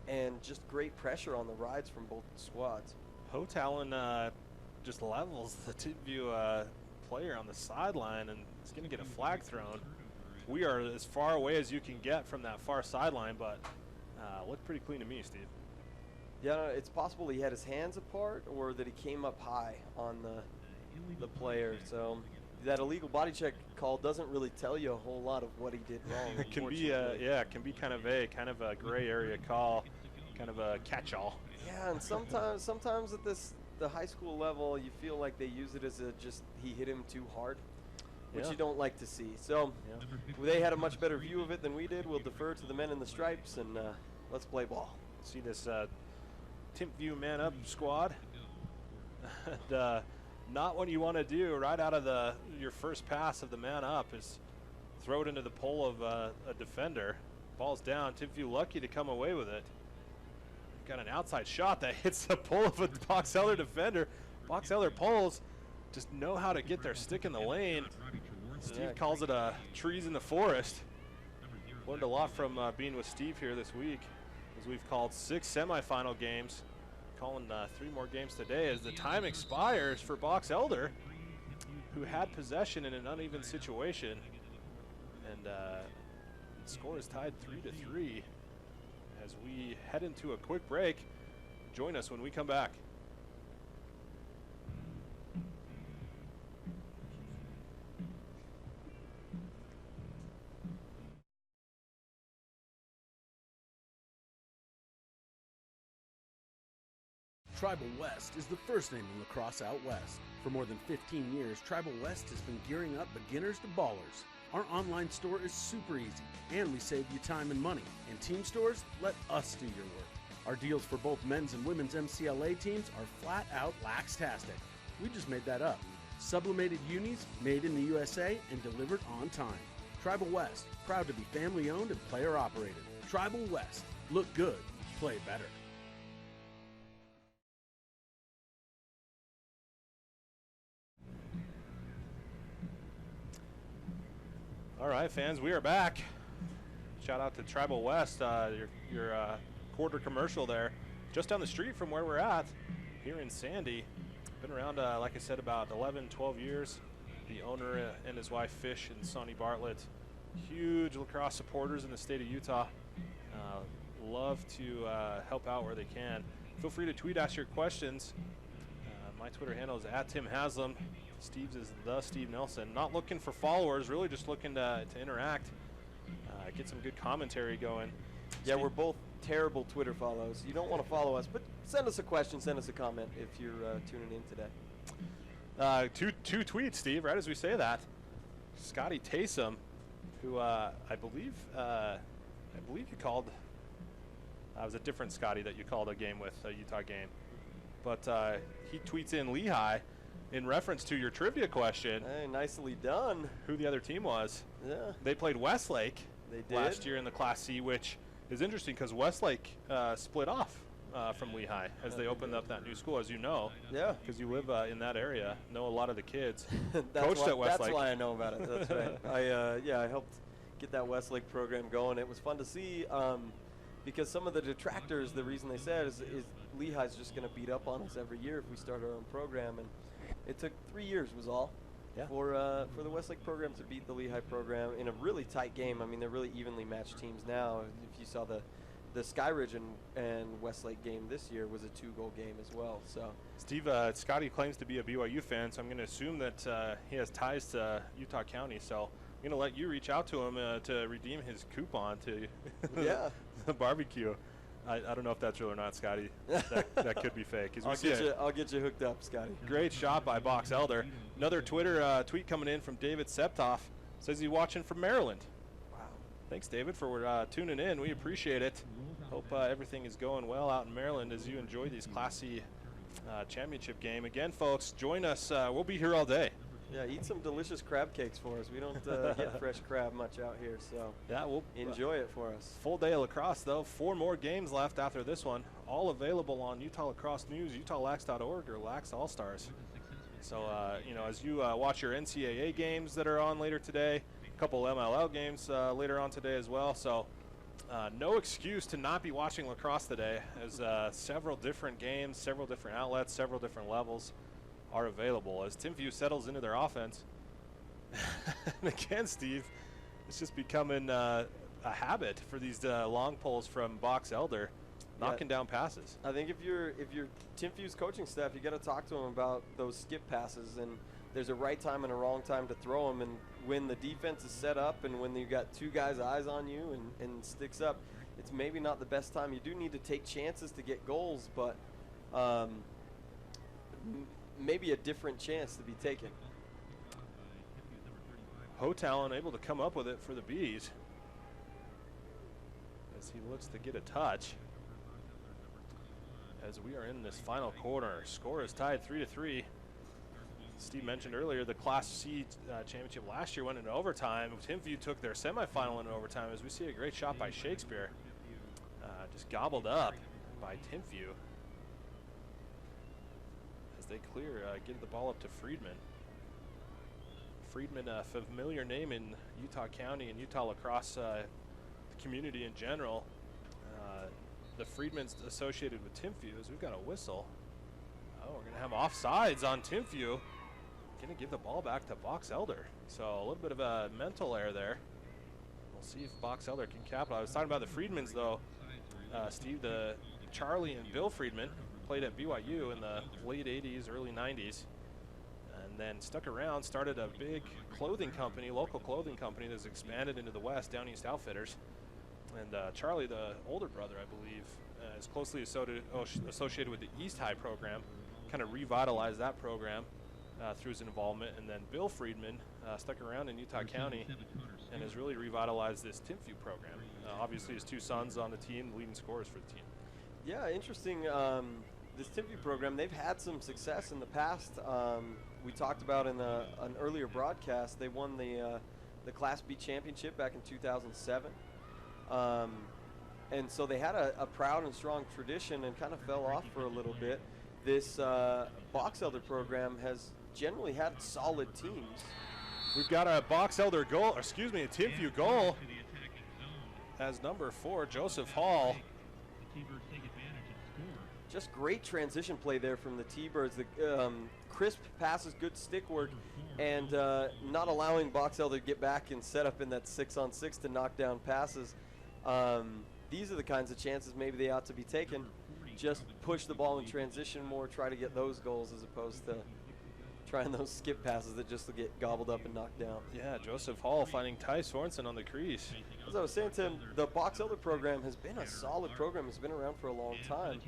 and just great pressure on the rides from both squads. Hotalon just levels the Timpview player on the sideline, and is going to get a flag thrown. We are as far away as you can get from that far sideline, but looked pretty clean to me, Steve. Yeah, it's possible he had his hands apart or that he came up high on the player. So that illegal body check call doesn't really tell you a whole lot of what he did wrong. It can be it can be kind of a gray area call, kind of a catch-all. Yeah, and sometimes at the high school level, you feel like they use it as he hit him too hard, which you don't like to see. So they had a much better view of it than we did. We'll defer to the men in the stripes, and let's play ball. See this Timpview man-up squad. And, not what you want to do right out of your first pass of the man-up is throw it into the pole of a defender. Ball's down. Timpview lucky to come away with it. Got an outside shot that hits the pole of a Box Elder defender. Box Elder poles just know how to get their stick in the lane. Steve calls it trees in the forest. Learned a lot from being with Steve here this week, as we've called 6 semifinal games, calling 3 more games today as the time expires for Box Elder, who had possession in an uneven situation, and the score is tied 3-3 as we head into a quick break. Join us when we come back. Tribal West is the first name in lacrosse out west. For more than 15 years, Tribal West has been gearing up beginners to ballers. Our online store is super easy, and we save you time and money. And team stores, let us do your work. Our deals for both men's and women's MCLA teams are flat out lax-tastic. We just made that up. Sublimated unis, made in the USA and delivered on time. Tribal West, proud to be family owned and player operated. Tribal West, look good, play better. All right, fans, we are back. Shout out to Tribal West, your quarter commercial there, just down the street from where we're at, here in Sandy. Been around, like I said, about 11, 12 years. The owner and his wife, Fish and Sonny Bartlett, huge lacrosse supporters in the state of Utah. Love to help out where they can. Feel free to tweet us your questions. My Twitter handle is @TimHaslam. Steve's is the Steve Nelson. Not looking for followers, really just looking to interact, get some good commentary going. Yeah, we're both terrible Twitter follows. You don't want to follow us, but send us a question, send us a comment if you're tuning in today. Two tweets, Steve, right as we say that. Scotty Taysom, who I believe you called, it was a different Scotty that you called a game with, a Utah game. But he tweets in Lehigh in reference to your trivia question. Hey, nicely done. Who the other team was. Yeah. They played Westlake They last did. year in the Class C, which is interesting because Westlake split off from Lehigh as they opened up that new school, as you know. Yeah. Because you live in that area, know a lot of the kids. That's Coached at Westlake. That's why I know about it. That's right. I helped get that Westlake program going. It was fun to see because some of the detractors, the reason they said is Lehigh's just going to beat up on us every year if we start our own program, and it took 3 years was all. Yeah. For the Westlake program to beat the Lehigh program in a really tight game. I mean, they're really evenly matched teams now. If you saw the Skyridge and Westlake game this year was a 2-goal game as well. So Steve, Scotty claims to be a BYU fan, so I'm going to assume that he has ties to Utah County. So I'm going to let you reach out to him to redeem his coupon to the barbecue. I don't know if that's real or not, Scotty. That could be fake. I'll get you hooked up, Scotty. Great shot by Box Elder. Another Twitter tweet coming in from David Septoff. Says he's watching from Maryland. Wow. Thanks, David, for tuning in. We appreciate it. Hope everything is going well out in Maryland as you enjoy these Class C championship game. Again, folks, join us. We'll be here all day. Yeah, eat some delicious crab cakes for us. We don't get fresh crab much out here, so yeah, we'll enjoy it for us. Full day of lacrosse, though. 4 more games left after this one. All available on Utah Lacrosse News, utahLax.org, or LaxAllStars. So, as you watch your NCAA games that are on later today, a couple MLL games later on today as well. So, no excuse to not be watching lacrosse today, as several different games, several different outlets, several different levels are available as Timpview settles into their offense. And again, Steve, it's just becoming a habit for these long pulls from Box Elder, knocking down passes. I think if you're Timpview's coaching staff, you got to talk to them about those skip passes, and there's a right time and a wrong time to throw them. And when the defense is set up, and when you got 2 guys' eyes on you and sticks up, it's maybe not the best time. You do need to take chances to get goals, but maybe a different chance to be taken. Hotel unable to come up with it for the Bees as he looks to get a touch. As we are in this final quarter, score is tied 3-3. Steve mentioned earlier the Class C championship last year went into overtime. Timpview took their semifinal into overtime as we see a great shot by Shakespeare. Just gobbled up by Timpview. They clear, get the ball up to Friedman. Friedman, a familiar name in Utah County and Utah lacrosse community in general. The Friedman's associated with Timpview, as we've got a whistle. Oh, we're going to have offsides on Timpview. Going to give the ball back to Box Elder. So a little bit of a mental error there. We'll see if Box Elder can capitalize. I was talking about the Friedmans, though. Steve, the Charlie and Bill Friedman played at BYU in the late 80s, early 90s, and then stuck around, started a big clothing company, local clothing company that's expanded into the West, Down East Outfitters. And Charlie, the older brother, I believe, is closely associated with the East High program, kind of revitalized that program through his involvement. And then Bill Friedman stuck around in Utah County and has really revitalized this Timpview program. Obviously, his 2 sons on the team, leading scorers for the team. Yeah, interesting. This Timpview program, they've had some success in the past. We talked about in an earlier broadcast, they won the Class B championship back in 2007. And so they had a proud and strong tradition and kind of fell off for a little bit. This Box Elder program has generally had solid teams. We've got a Box Elder goal, a Timpview goal as number 4, Joseph Hall. Just great transition play there from the T-Birds. The crisp passes, good stick work, and not allowing Box Elder to get back and set up in that 6-on-6 to knock down passes. These are the kinds of chances maybe they ought to be taking. Just push the ball in transition more, try to get those goals as opposed to trying those skip passes that just get gobbled up and knocked down. Yeah, Joseph Hall finding Ty Sorensen on the crease. As I was saying to him, the Box Elder program has been a solid program. It's been around for a long time,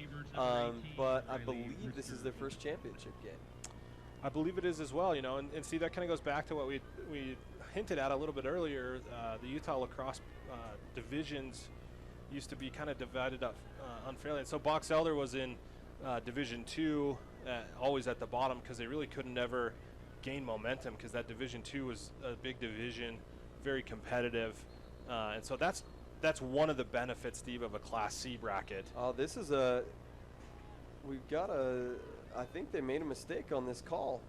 but I believe this is their first championship game. I believe it is as well, you know, and see, that kind of goes back to what we hinted at a little bit earlier. The Utah lacrosse divisions used to be kind of divided up unfairly. And so Box Elder was in Division 2, always at the bottom because they really couldn't ever gain momentum because that Division 2 was a big division, very competitive. And so that's one of the benefits, Steve, of a Class C bracket. Oh, this is I think they made a mistake on this call.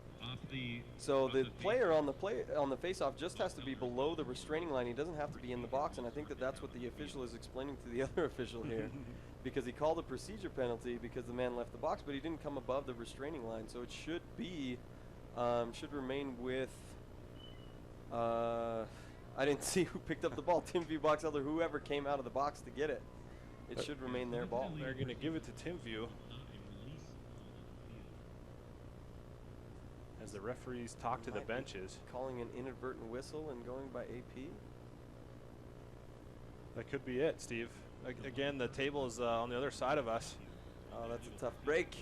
So the player on the face-off just has to be below the restraining line. He doesn't have to be in the box, and I think that's what the official is explaining to the other official here, because he called a procedure penalty because the man left the box, but he didn't come above the restraining line. So it should be, should remain with. I didn't see who picked up the ball. Timpview, Box Elder, whoever came out of the box to get it. It should remain their ball. They're going to give it to Timpview. As the referees talk to the benches. Calling an inadvertent whistle and going by AP. That could be it, Steve. Again, the table is on the other side of us. Oh, that's a tough break.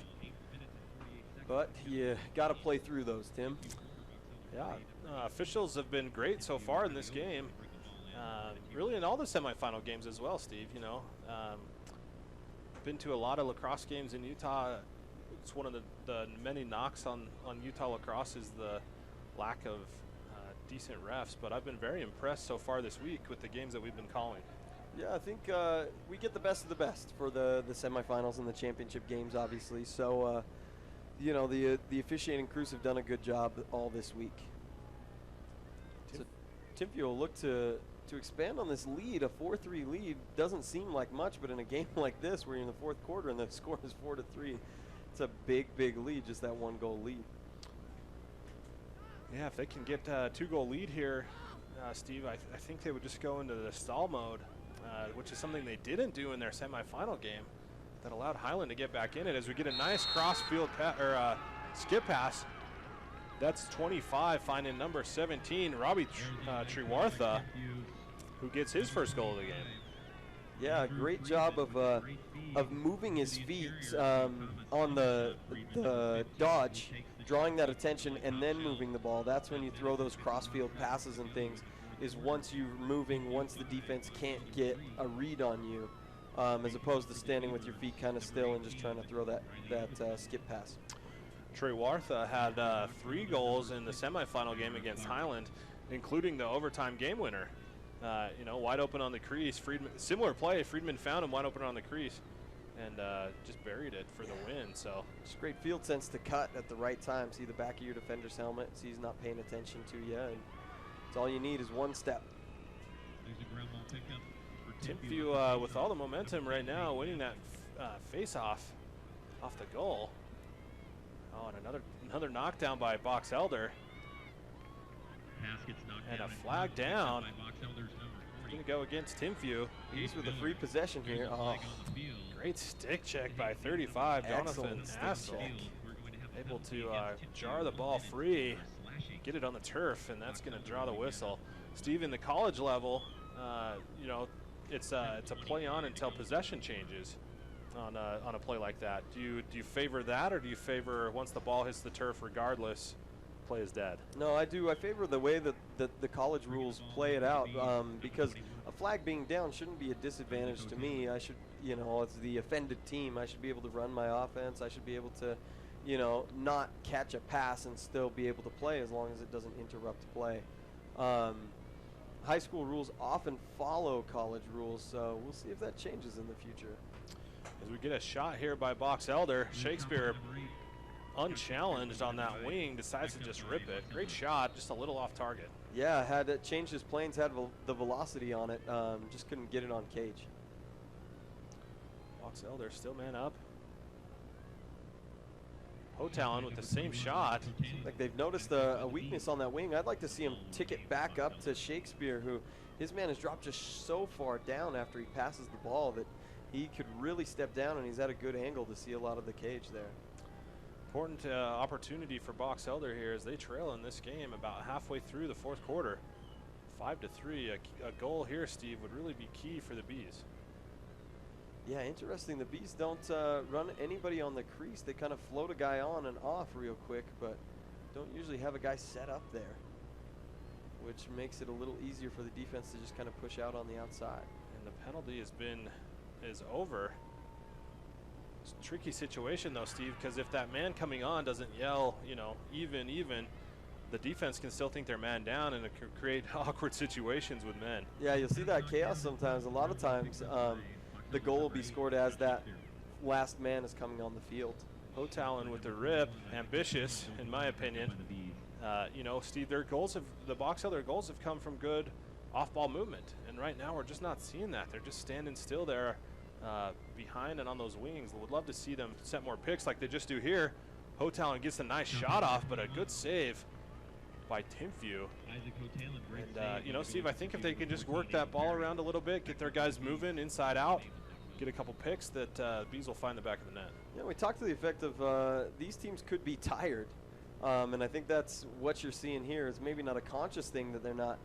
But you got to play through those, Tim. Yeah, officials have been great so far in this game. Really in all the semifinal games as well, Steve, you know. Been to a lot of lacrosse games in Utah. It's one of the many knocks on Utah lacrosse is the lack of decent refs, but I've been very impressed so far this week with the games that we've been calling. Yeah, I think we get the best of the best for the semifinals and the championship games, obviously. So, you know, the officiating crews have done a good job all this week. So Timpview will look to expand on this lead. A 4-3 lead doesn't seem like much, but in a game like this where you're in the fourth quarter and the score is 4-3, it's a big lead, just that 1-goal lead. Yeah, if they can get a 2-goal lead here, Steve, I think they would just go into the stall mode, which is something they didn't do in their semifinal game that allowed Highland to get back in it as we get a nice cross-field skip pass. That's 25, finding number 17, Robbie Triwartha, who gets his first goal of the game. Yeah, great job of moving his feet on the dodge, drawing that attention, and then moving the ball. That's when you throw those cross-field passes and things, is once you're moving, once the defense can't get a read on you, as opposed to standing with your feet kind of still and just trying to throw that skip pass. Triwartha had 3 goals in the semifinal game against Highland, including the overtime game winner. You know, wide open on the crease. Friedman, similar play. Friedman found him wide open on the crease and just buried it for the win. So just great field sense to cut at the right time. See the back of your defender's helmet. See he's not paying attention to you, and it's all you need is one step. Timpview with all the momentum right now, winning that face-off off the goal. Oh, and another knockdown by Box Elder. And a flag down. Going to go against Timpview. He's with a free possession here. Oh, great stick check by 35, Jonathan Assel. Able to jar the ball free, get it on the turf, and that's going to draw the whistle. Steve, in the college level, you know, it's a play on until possession changes on a play like that. Do you favor that, or do you favor once the ball hits the turf regardless, play is dead? No, I do. I favor the way that the college rules play it out, because a flag being down shouldn't be a disadvantage to me. you know, as the offended team, I should be able to run my offense. I should be able to, you know, not catch a pass and still be able to play as long as it doesn't interrupt play. High school rules often follow college rules, so we'll see if that changes in the future. As we get a shot here by Box Elder, Shakespeare unchallenged on that wing, decides to just rip it. Great shot, just a little off target. Yeah, had it changed his planes, had the velocity on it, just couldn't get it on cage. Box Elder still man up. Hotalon with the same shot. Like they've noticed a weakness on that wing. I'd like to see him tick it back up to Shakespeare, who his man has dropped just so far down after he passes the ball that he could really step down, and he's at a good angle to see a lot of the cage there. Important opportunity for Box Elder here as they trail in this game about halfway through the fourth quarter. 5-3, a goal here, Steve, would really be key for the Bees. Yeah, interesting. The Bees don't run anybody on the crease. They kind of float a guy on and off real quick, but don't usually have a guy set up there, which makes it a little easier for the defense to just kind of push out on the outside. And the penalty is over. It's a tricky situation though, Steve, because if that man coming on doesn't yell, you know, even, the defense can still think they're man down, and it can create awkward situations with men. Yeah, you'll see that chaos sometimes. A lot of times, the goal will be scored as that last man is coming on the field. Hotalon with the rip, ambitious in my opinion. You know, Steve, the Box Elder goals have come from good off-ball movement, and right now we're just not seeing that. They're just standing still there behind and on those wings. Would love to see them set more picks like they just do here. Hotalon gets a nice shot off, but a good save by Timpview. And you know, Steve, I think if they can just work that ball around a little bit, get their guys moving inside out, get a couple picks, that Bees will find the back of the net. Yeah, we talked to the effect of these teams could be tired, and I think that's what you're seeing here. Is maybe not a conscious thing that they're not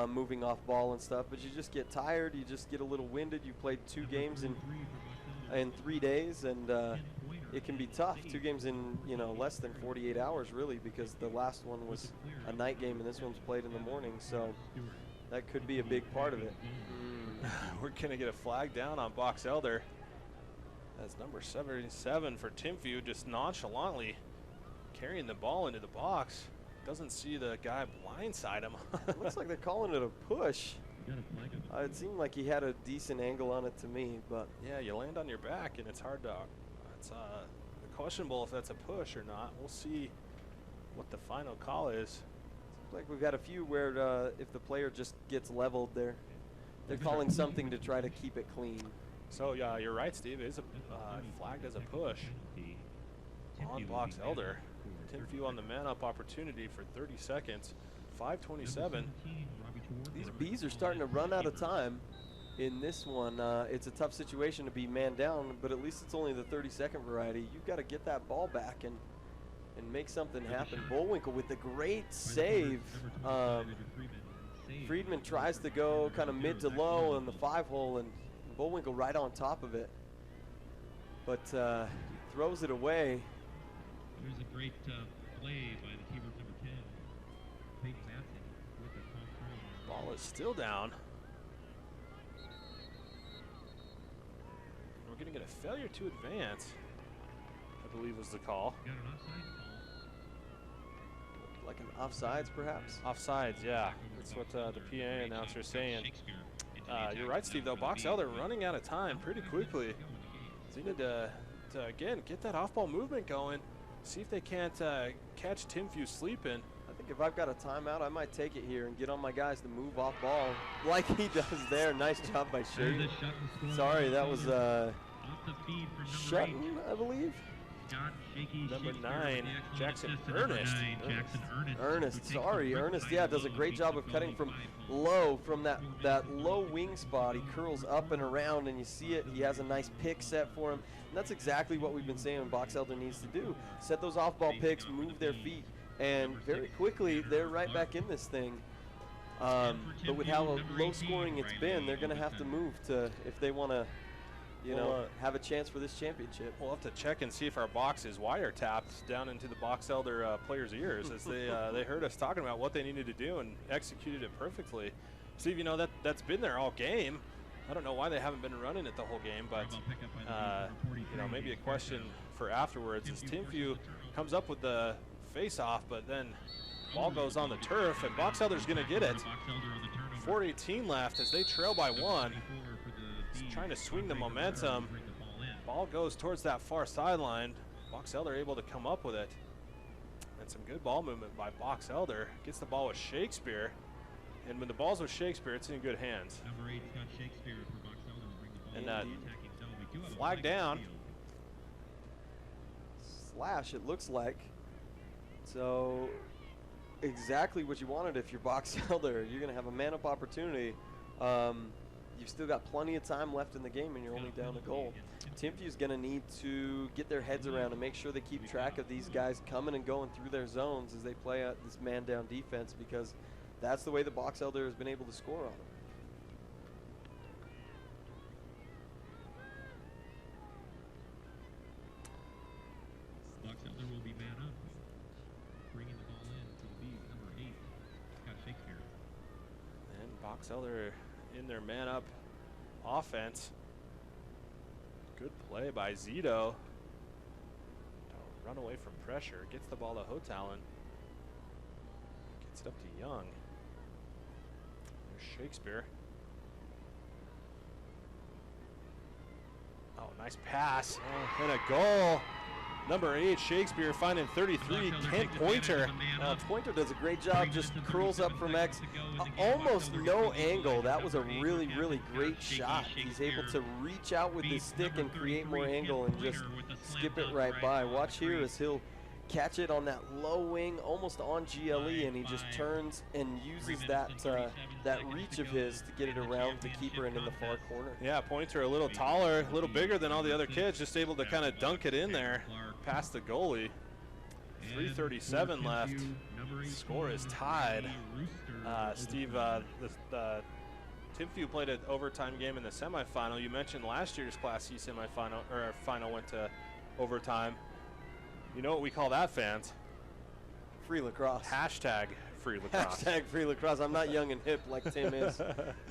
moving off ball and stuff, but you just get tired, you just get a little winded. You played 2 games in 3 days, and it can be tough. 2 games in, you know, less than 48 hours really, because the last one was a night game and this one's played in the morning, so that could be a big part of it. We're gonna get a flag down on Box Elder. That's number 77 for Timpview, just nonchalantly carrying the ball into the box. Doesn't see the guy blindside him. Looks like they're calling it a push. It seemed like he had a decent angle on it to me, but yeah, you land on your back and it's hard to. It's questionable if that's a push or not. We'll see what the final call is. Seems like we've had a few where if the player just gets leveled, they're calling something to try to keep it clean. So yeah, you're right, Steve. It is flagged as a push on Box Elder. Timpview on the man-up opportunity for 30 seconds. 5:27. These Bees are starting to run out of time in this one. It's a tough situation to be man down, but at least it's only the 30-second variety. You've got to get that ball back and make something happen. Bullwinkle with the great save. Friedman tries to go kind of mid to low in the 5-hole, and Bullwinkle right on top of it, but throws it away. There's a great play by the team of number 10, Peyton Matson with the front. Ball is still down. We're going to get a failure to advance, I believe was the call. Got an offside call. Like an offsides, perhaps? Offsides, yeah. That's what the PA announcer is saying. You're right, Steve, though. Box Elder running out of time pretty quickly. So you need to again, get that off-ball movement going. See if they can't catch Timpview sleeping. I think if I've got a timeout, I might take it here and get on my guys to move off ball like he does there. Nice job by Shea. Sorry, that was Shutton, I believe. Number 9, Jackson Ernest. Ernest, sorry, Ernest, yeah, does a great job of cutting from low, from that low wing spot. He curls up and around, and you see it. He has a nice pick set for him. And that's exactly what we've been saying Box Elder needs to do. Set those off-ball picks, move their feet, and very quickly, they're right back in this thing. But with how low scoring it's been, they're going to have to move to, if they want to, you know, have a chance for this championship. We'll have to check and see if our box is wiretapped down into the Box Elder players' ears, as they heard us talking about what they needed to do and executed it perfectly. Steve, you know, that's been there all game. I don't know why they haven't been running it the whole game, but you know, maybe a question for afterwards is Timpview comes up with the face-off, but then ball goes on the turf, and Box Elder's going to get it. 4:18 left as they trail by 1. Just trying to swing the momentum. Ball goes towards that far sideline. Box Elder able to come up with it. And some good ball movement by Box Elder. Gets the ball with Shakespeare. And when the ball's with Shakespeare, it's in good hands. Number 8 Scott Shakespeare for Box Elder will bring the ball and in the attacking zone. We do have a flag down. Slash, it looks like. So exactly what you wanted if you're Box Elder. You're going to have a man-up opportunity. You've still got plenty of time left in the game, and you're only down a goal. Timpview's going to need to get their heads around and make sure they keep track of these guys coming and going through their zones as they play out this man-down defense, because that's the way the Box Elder has been able to score on them. Box Elder will be man up, bringing the ball in to the Bees, number 8, Scott Shakespeare. And Box Elder in their man-up offense. Good play by Zito. Run away from pressure. Gets the ball to Hotalon. Gets it up to Young. There's Shakespeare. Oh, nice pass. And a goal. Number 8, Shakespeare finding 33, Kent Pointer. Pointer does a great job, just curls up from X. Almost no angle. That was a really, really great shot. He's able to reach out with his stick and create more angle and just skip it right by. Watch here as he'll catch it on that low wing, almost on GLE, and he just turns and uses that reach of his to get it around the keeper and in the far corner. Yeah, Pointer a little taller, a little bigger than all the other kids, just able to kind of dunk it in there past the goalie. 3:37 left. Score is tied. Steve, the Timpview played an overtime game in the semifinal. You mentioned last year's Class C semifinal, or final went to overtime. You know what we call that, fans? Free lacrosse. Hashtag free lacrosse. Hashtag free lacrosse. I'm not young and hip like Tim is.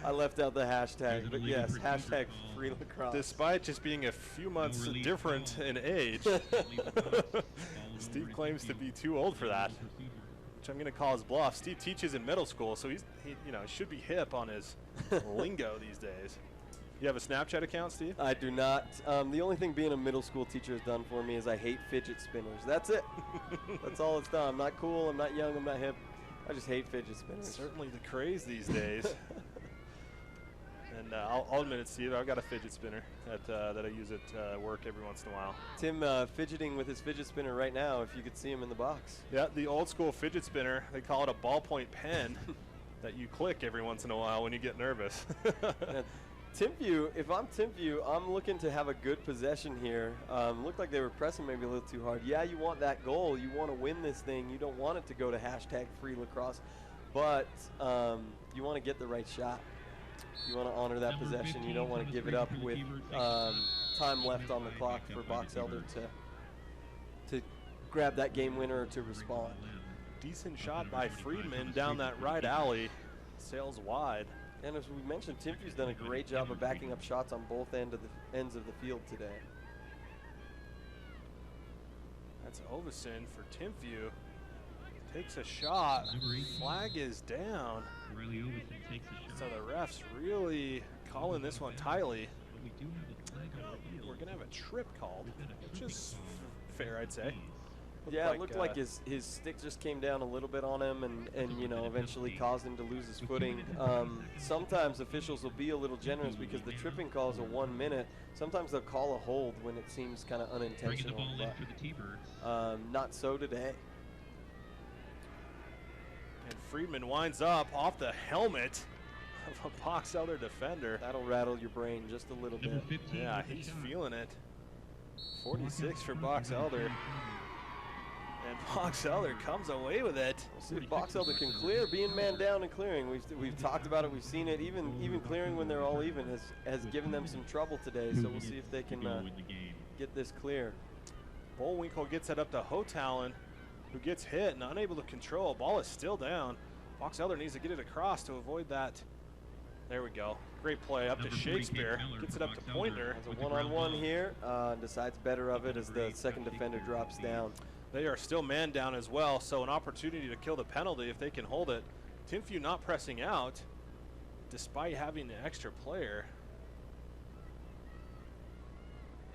I left out the hashtag, but yes, hashtag free lacrosse. Despite just being a few months different in age, Steve claims to be too old for that, which I'm going to call his bluff. Steve teaches in middle school, so he should be hip on his lingo these days. You have a Snapchat account, Steve? I do not. The only thing being a middle school teacher has done for me is I hate fidget spinners. That's it. That's all it's done. I'm not cool. I'm not young. I'm not hip. I just hate fidget spinners. Certainly the craze these days. And I'll admit it, Steve. I've got a fidget spinner that I use at work every once in a while. Tim fidgeting with his fidget spinner right now, if you could see him in the box. Yeah, the old school fidget spinner. They call it a ballpoint pen that you click every once in a while when you get nervous. Timpview, if I'm Timpview, I'm looking to have a good possession here. Looked like they were pressing maybe a little too hard. Yeah, you want that goal. You want to win this thing. You don't want it to go to hashtag free lacrosse, but you want to get the right shot. You want to honor that possession. You don't want to give it up with time left on the clock for Box Elder to grab that game winner or to respond. Decent shot by Friedman down that right alley. Sails wide. And as we mentioned, Timpview's done a great job of backing up shots on both ends of the field today. That's Ovison for Timpview. Takes a shot. Flag is down. Riley Ovison takes a shot. So the refs really calling this one tightly. But we do have a flag on the field. We're going to have a trip called, which is fair, I'd say. Yeah, it looked like his stick just came down a little bit on him and you know, eventually caused him to lose his footing. Sometimes officials will be a little generous because the tripping call is a 1 minute. Sometimes they'll call a hold when it seems kind of unintentional, but not so today. And Friedman winds up off the helmet of a Box Elder defender. That'll rattle your brain just a little bit. Yeah, he's feeling it. 46 for Box Elder. And Box Elder comes away with it. We'll see if Box Elder can clear, being man down and clearing. We've talked about it, we've seen it. Even clearing when they're all even has given them some trouble today. So we'll see if they can get this clear. Bullwinkle gets it up to Hotalon, who gets hit and unable to control. Ball is still down. Box Elder needs to get it across to avoid that There we go. Great play up to Shakespeare. Gets it up to Pointer. It's a one-on-one here. Decides better of it as the second defender drops down. They are still man down as well, so an opportunity to kill the penalty if they can hold it. Timpview not pressing out despite having an extra player.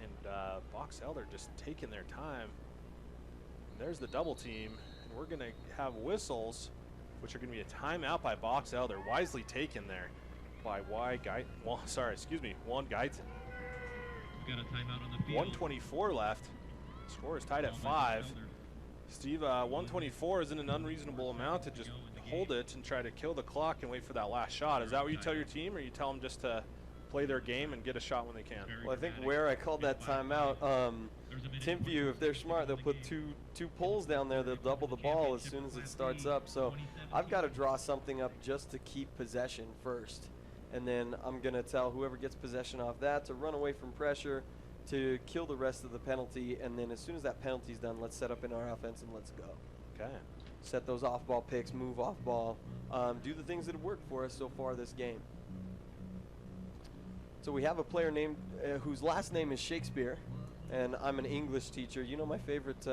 And Box Elder just taking their time. And there's the double team, and we're going to have whistles, which are going to be a timeout by Box Elder. Wisely taken there by Juan Guyton. We've got a timeout on the field. 124 left. Score is tied at 5. Steve, 124 isn't an unreasonable amount to just hold it and try to kill the clock and wait for that last shot. Is that what you tell your team, or you tell them just to play their game and get a shot when they can? Well, I think where I called that timeout, Timpview, if they're smart, they'll put two poles down there. They'll double the ball as soon as it starts up. So I've got to draw something up just to keep possession first. And then I'm going to tell whoever gets possession off that to run away from pressure, to kill the rest of the penalty. And then as soon as that penalty's done, let's set up in our offense and let's go. Okay. Set those off-ball picks, move off-ball, do the things that have worked for us so far this game. So we have a player named whose last name is Shakespeare, and I'm an English teacher. You know my favorite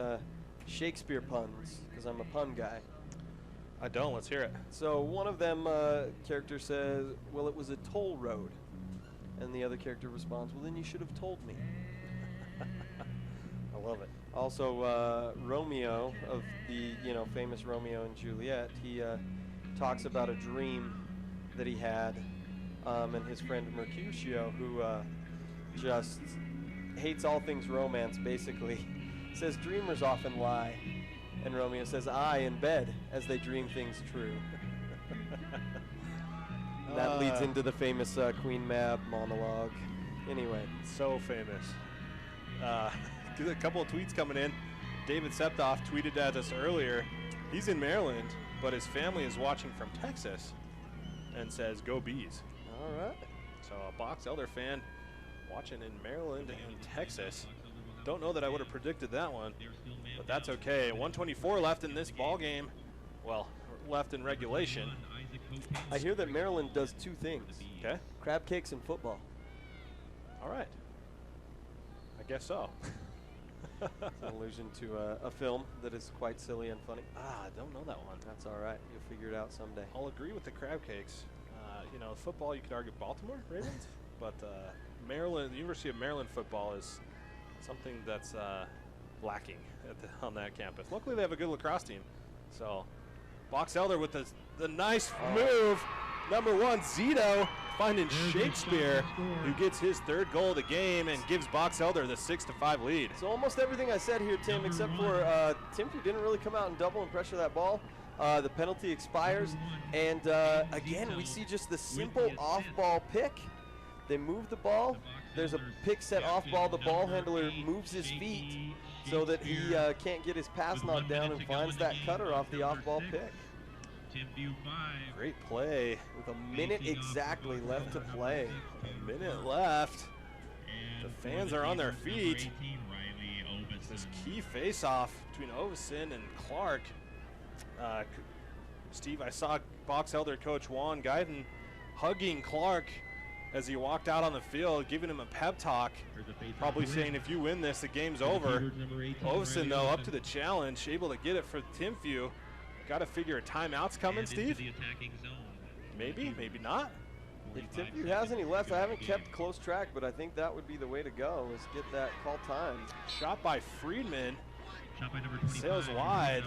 Shakespeare puns, because I'm a pun guy. I don't. Let's hear it. So one of them character says, well, it was a toll road. And the other character responds, well, then you should have told me. I love it. Also, Romeo of the famous Romeo and Juliet, he talks about a dream that he had, and his friend Mercutio, who just hates all things romance, basically, says dreamers often lie. And Romeo says, aye, in bed, as they dream things true. That leads into the famous Queen Mab monologue. Anyway. So famous. A couple of tweets coming in. David Septoff tweeted at us earlier. He's in Maryland, but his family is watching from Texas, and says, go Bees. All right. So a Box Elder fan watching in Maryland and Texas. Don't know that I would have predicted that one, but that's okay. 124 left in this ball game. Well, left in regulation. I hear that Maryland does two things. Okay. Crab cakes and football. All right. I guess so. It's an allusion to a film that is quite silly and funny. I don't know that one. That's all right. You'll figure it out someday. I'll agree with the crab cakes. Football, you could argue Baltimore Ravens, but Maryland, the University of Maryland football is something that's lacking on that campus. Luckily, they have a good lacrosse team. So, Box Elder with the nice move. Number 1, Zito finding Shakespeare, who gets his 3rd goal of the game and gives Box Elder the 6-5 lead. So almost everything I said here, Tim, except for Timpview didn't really come out and double and pressure that ball. The penalty expires, and again, we see just the simple off-ball pick. They move the ball. There's a pick set off-ball. The ball handler moves his feet so that he can't get his pass knocked down and finds that cutter off the off-ball pick. Great play. With a minute exactly left to play. A minute left. The fans are on their feet. This key face-off between Ovison and Clark. Steve, I saw Box Elder coach Juan Guyton hugging Clark as he walked out on the field, giving him a pep talk, probably saying, if you win this, the game's over. Ovison, though, up to the challenge, able to get it for Timpview. Got to figure a timeout's coming, Steve? Maybe, maybe not. If Timpview has any left, I haven't kept close track, but I think that would be the way to go, is get that call time. Shot by Friedman. Sails wide.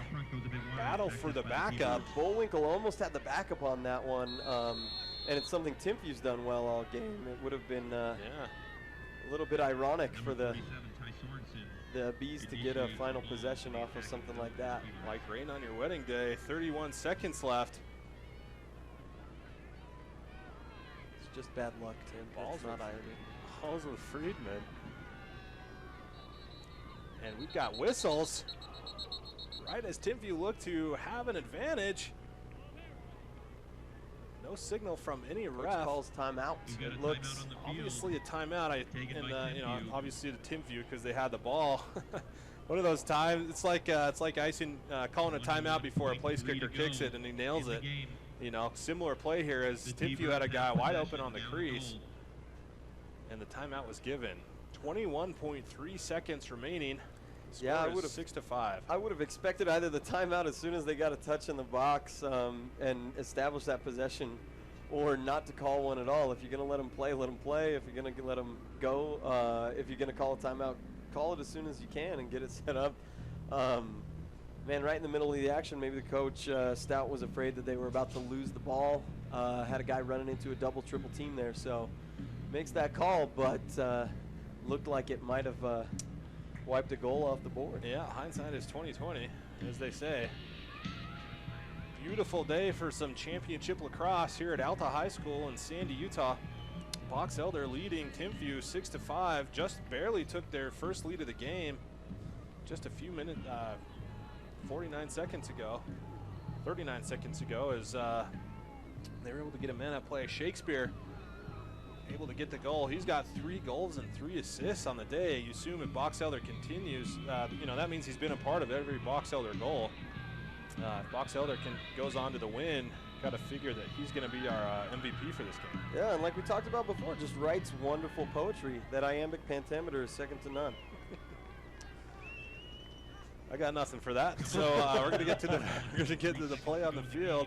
Battle for the backup. Bullwinkle almost had the backup on that one, and it's something Timpview's done well all game. It would have been a little bit ironic for the Bees to get a final possession off of something like that. Like rain on your wedding day. 31 seconds left. It's just bad luck, Tim. Balls not irony. Balls with Friedman. And we've got whistles right as Timpview look to have an advantage. No signal from any ref. Calls timeout. It looks obviously a timeout. Obviously to Timpview because they had the ball. One of those times, it's like icing, calling a timeout before a place kicker kicks it and he nails it. You know, similar play here as Timpview had a guy wide open on the crease, and the timeout was given. 21.3 seconds remaining. Yeah, I Score would is have 6-5. I would have expected either the timeout as soon as they got a touch in the box and establish that possession, or not to call one at all. If you're going to let them play, let them play. If you're going to let them go, if you're going to call a timeout, call it as soon as you can and get it set up. Man, right in the middle of the action, maybe the coach, Stout, was afraid that they were about to lose the ball. Had a guy running into a double, triple team there, so makes that call, but looked like it might have wiped a goal off the board. Yeah, hindsight is 20/20, as they say. Beautiful day for some championship lacrosse here at Alta High School in Sandy, Utah. Box Elder leading Timpview 6-5. Just barely took their first lead of the game just a few minutes, 39 seconds ago, as they were able to get a man at play. Shakespeare able to get the goal. He's got 3 goals and 3 assists on the day. You assume if Box Elder continues, you know, that means he's been a part of every Box Elder goal. If Box Elder goes on to the win, got to figure that he's going to be our MVP for this game. Yeah, and like we talked about before, just writes wonderful poetry. That iambic pentameter is second to none. I got nothing for that. So we're going to get to the play on the field.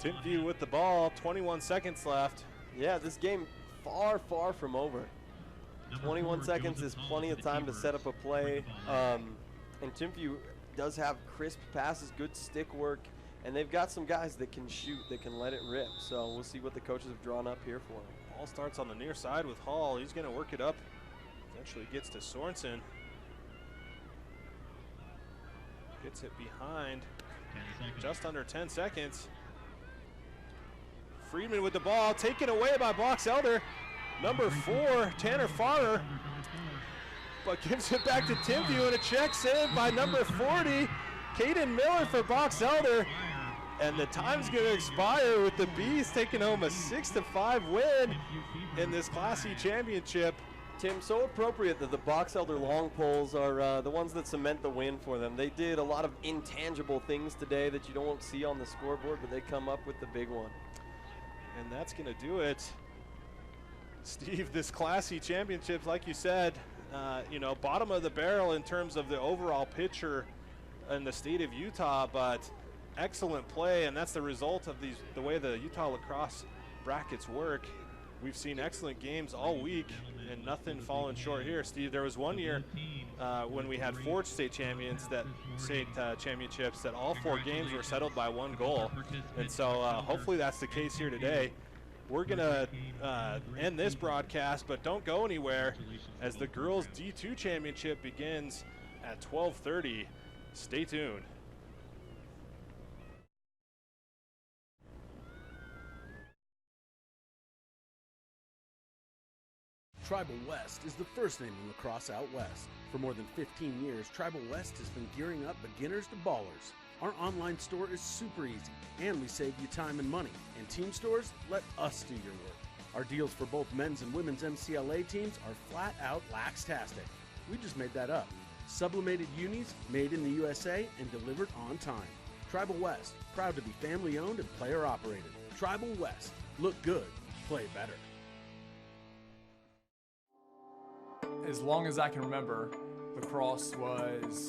Timpview with the ball, 21 seconds left. Yeah, this game far, far from over. 21 seconds is plenty of time to set up a play. And Timpview does have crisp passes, good stick work, and they've got some guys that can shoot, that can let it rip. So we'll see what the coaches have drawn up here for them. Ball starts on the near side with Hall. He's going to work it up. Eventually gets to Sorensen. Gets it behind. Just under 10 seconds. Friedman with the ball, taken away by Box Elder. Number 4, Tanner Farrer, but gives it back to Timpview, and a check saved by number 40, Caden Miller for Box Elder. And the time's going to expire with the Bees taking home a 6-5 win in this Class C championship. Tim, so appropriate that the Box Elder long poles are the ones that cement the win for them. They did a lot of intangible things today that you don't see on the scoreboard, but they come up with the big one. And that's going to do it. Steve, this Class C championship, like you said, you know, bottom of the barrel in terms of the overall picture in the state of Utah, but excellent play, and that's the result of the way the Utah lacrosse brackets work. We've seen excellent games all week and nothing falling short here. Steve, there was one year when we had 4 state championships that all 4 games were settled by 1 goal. And so hopefully that's the case here today. We're going to end this broadcast, but don't go anywhere as the girls D2 championship begins at 12:30. Stay tuned. Tribal West is the first name in lacrosse out west. For more than 15 years, Tribal West has been gearing up beginners to ballers. Our online store is super easy, and we save you time and money. And team stores, let us do your work. Our deals for both men's and women's MCLA teams are flat out LaxTastic. We just made that up. Sublimated unis, made in the USA and delivered on time. Tribal West, proud to be family owned and player operated. Tribal West, look good, play better. As long as I can remember, lacrosse was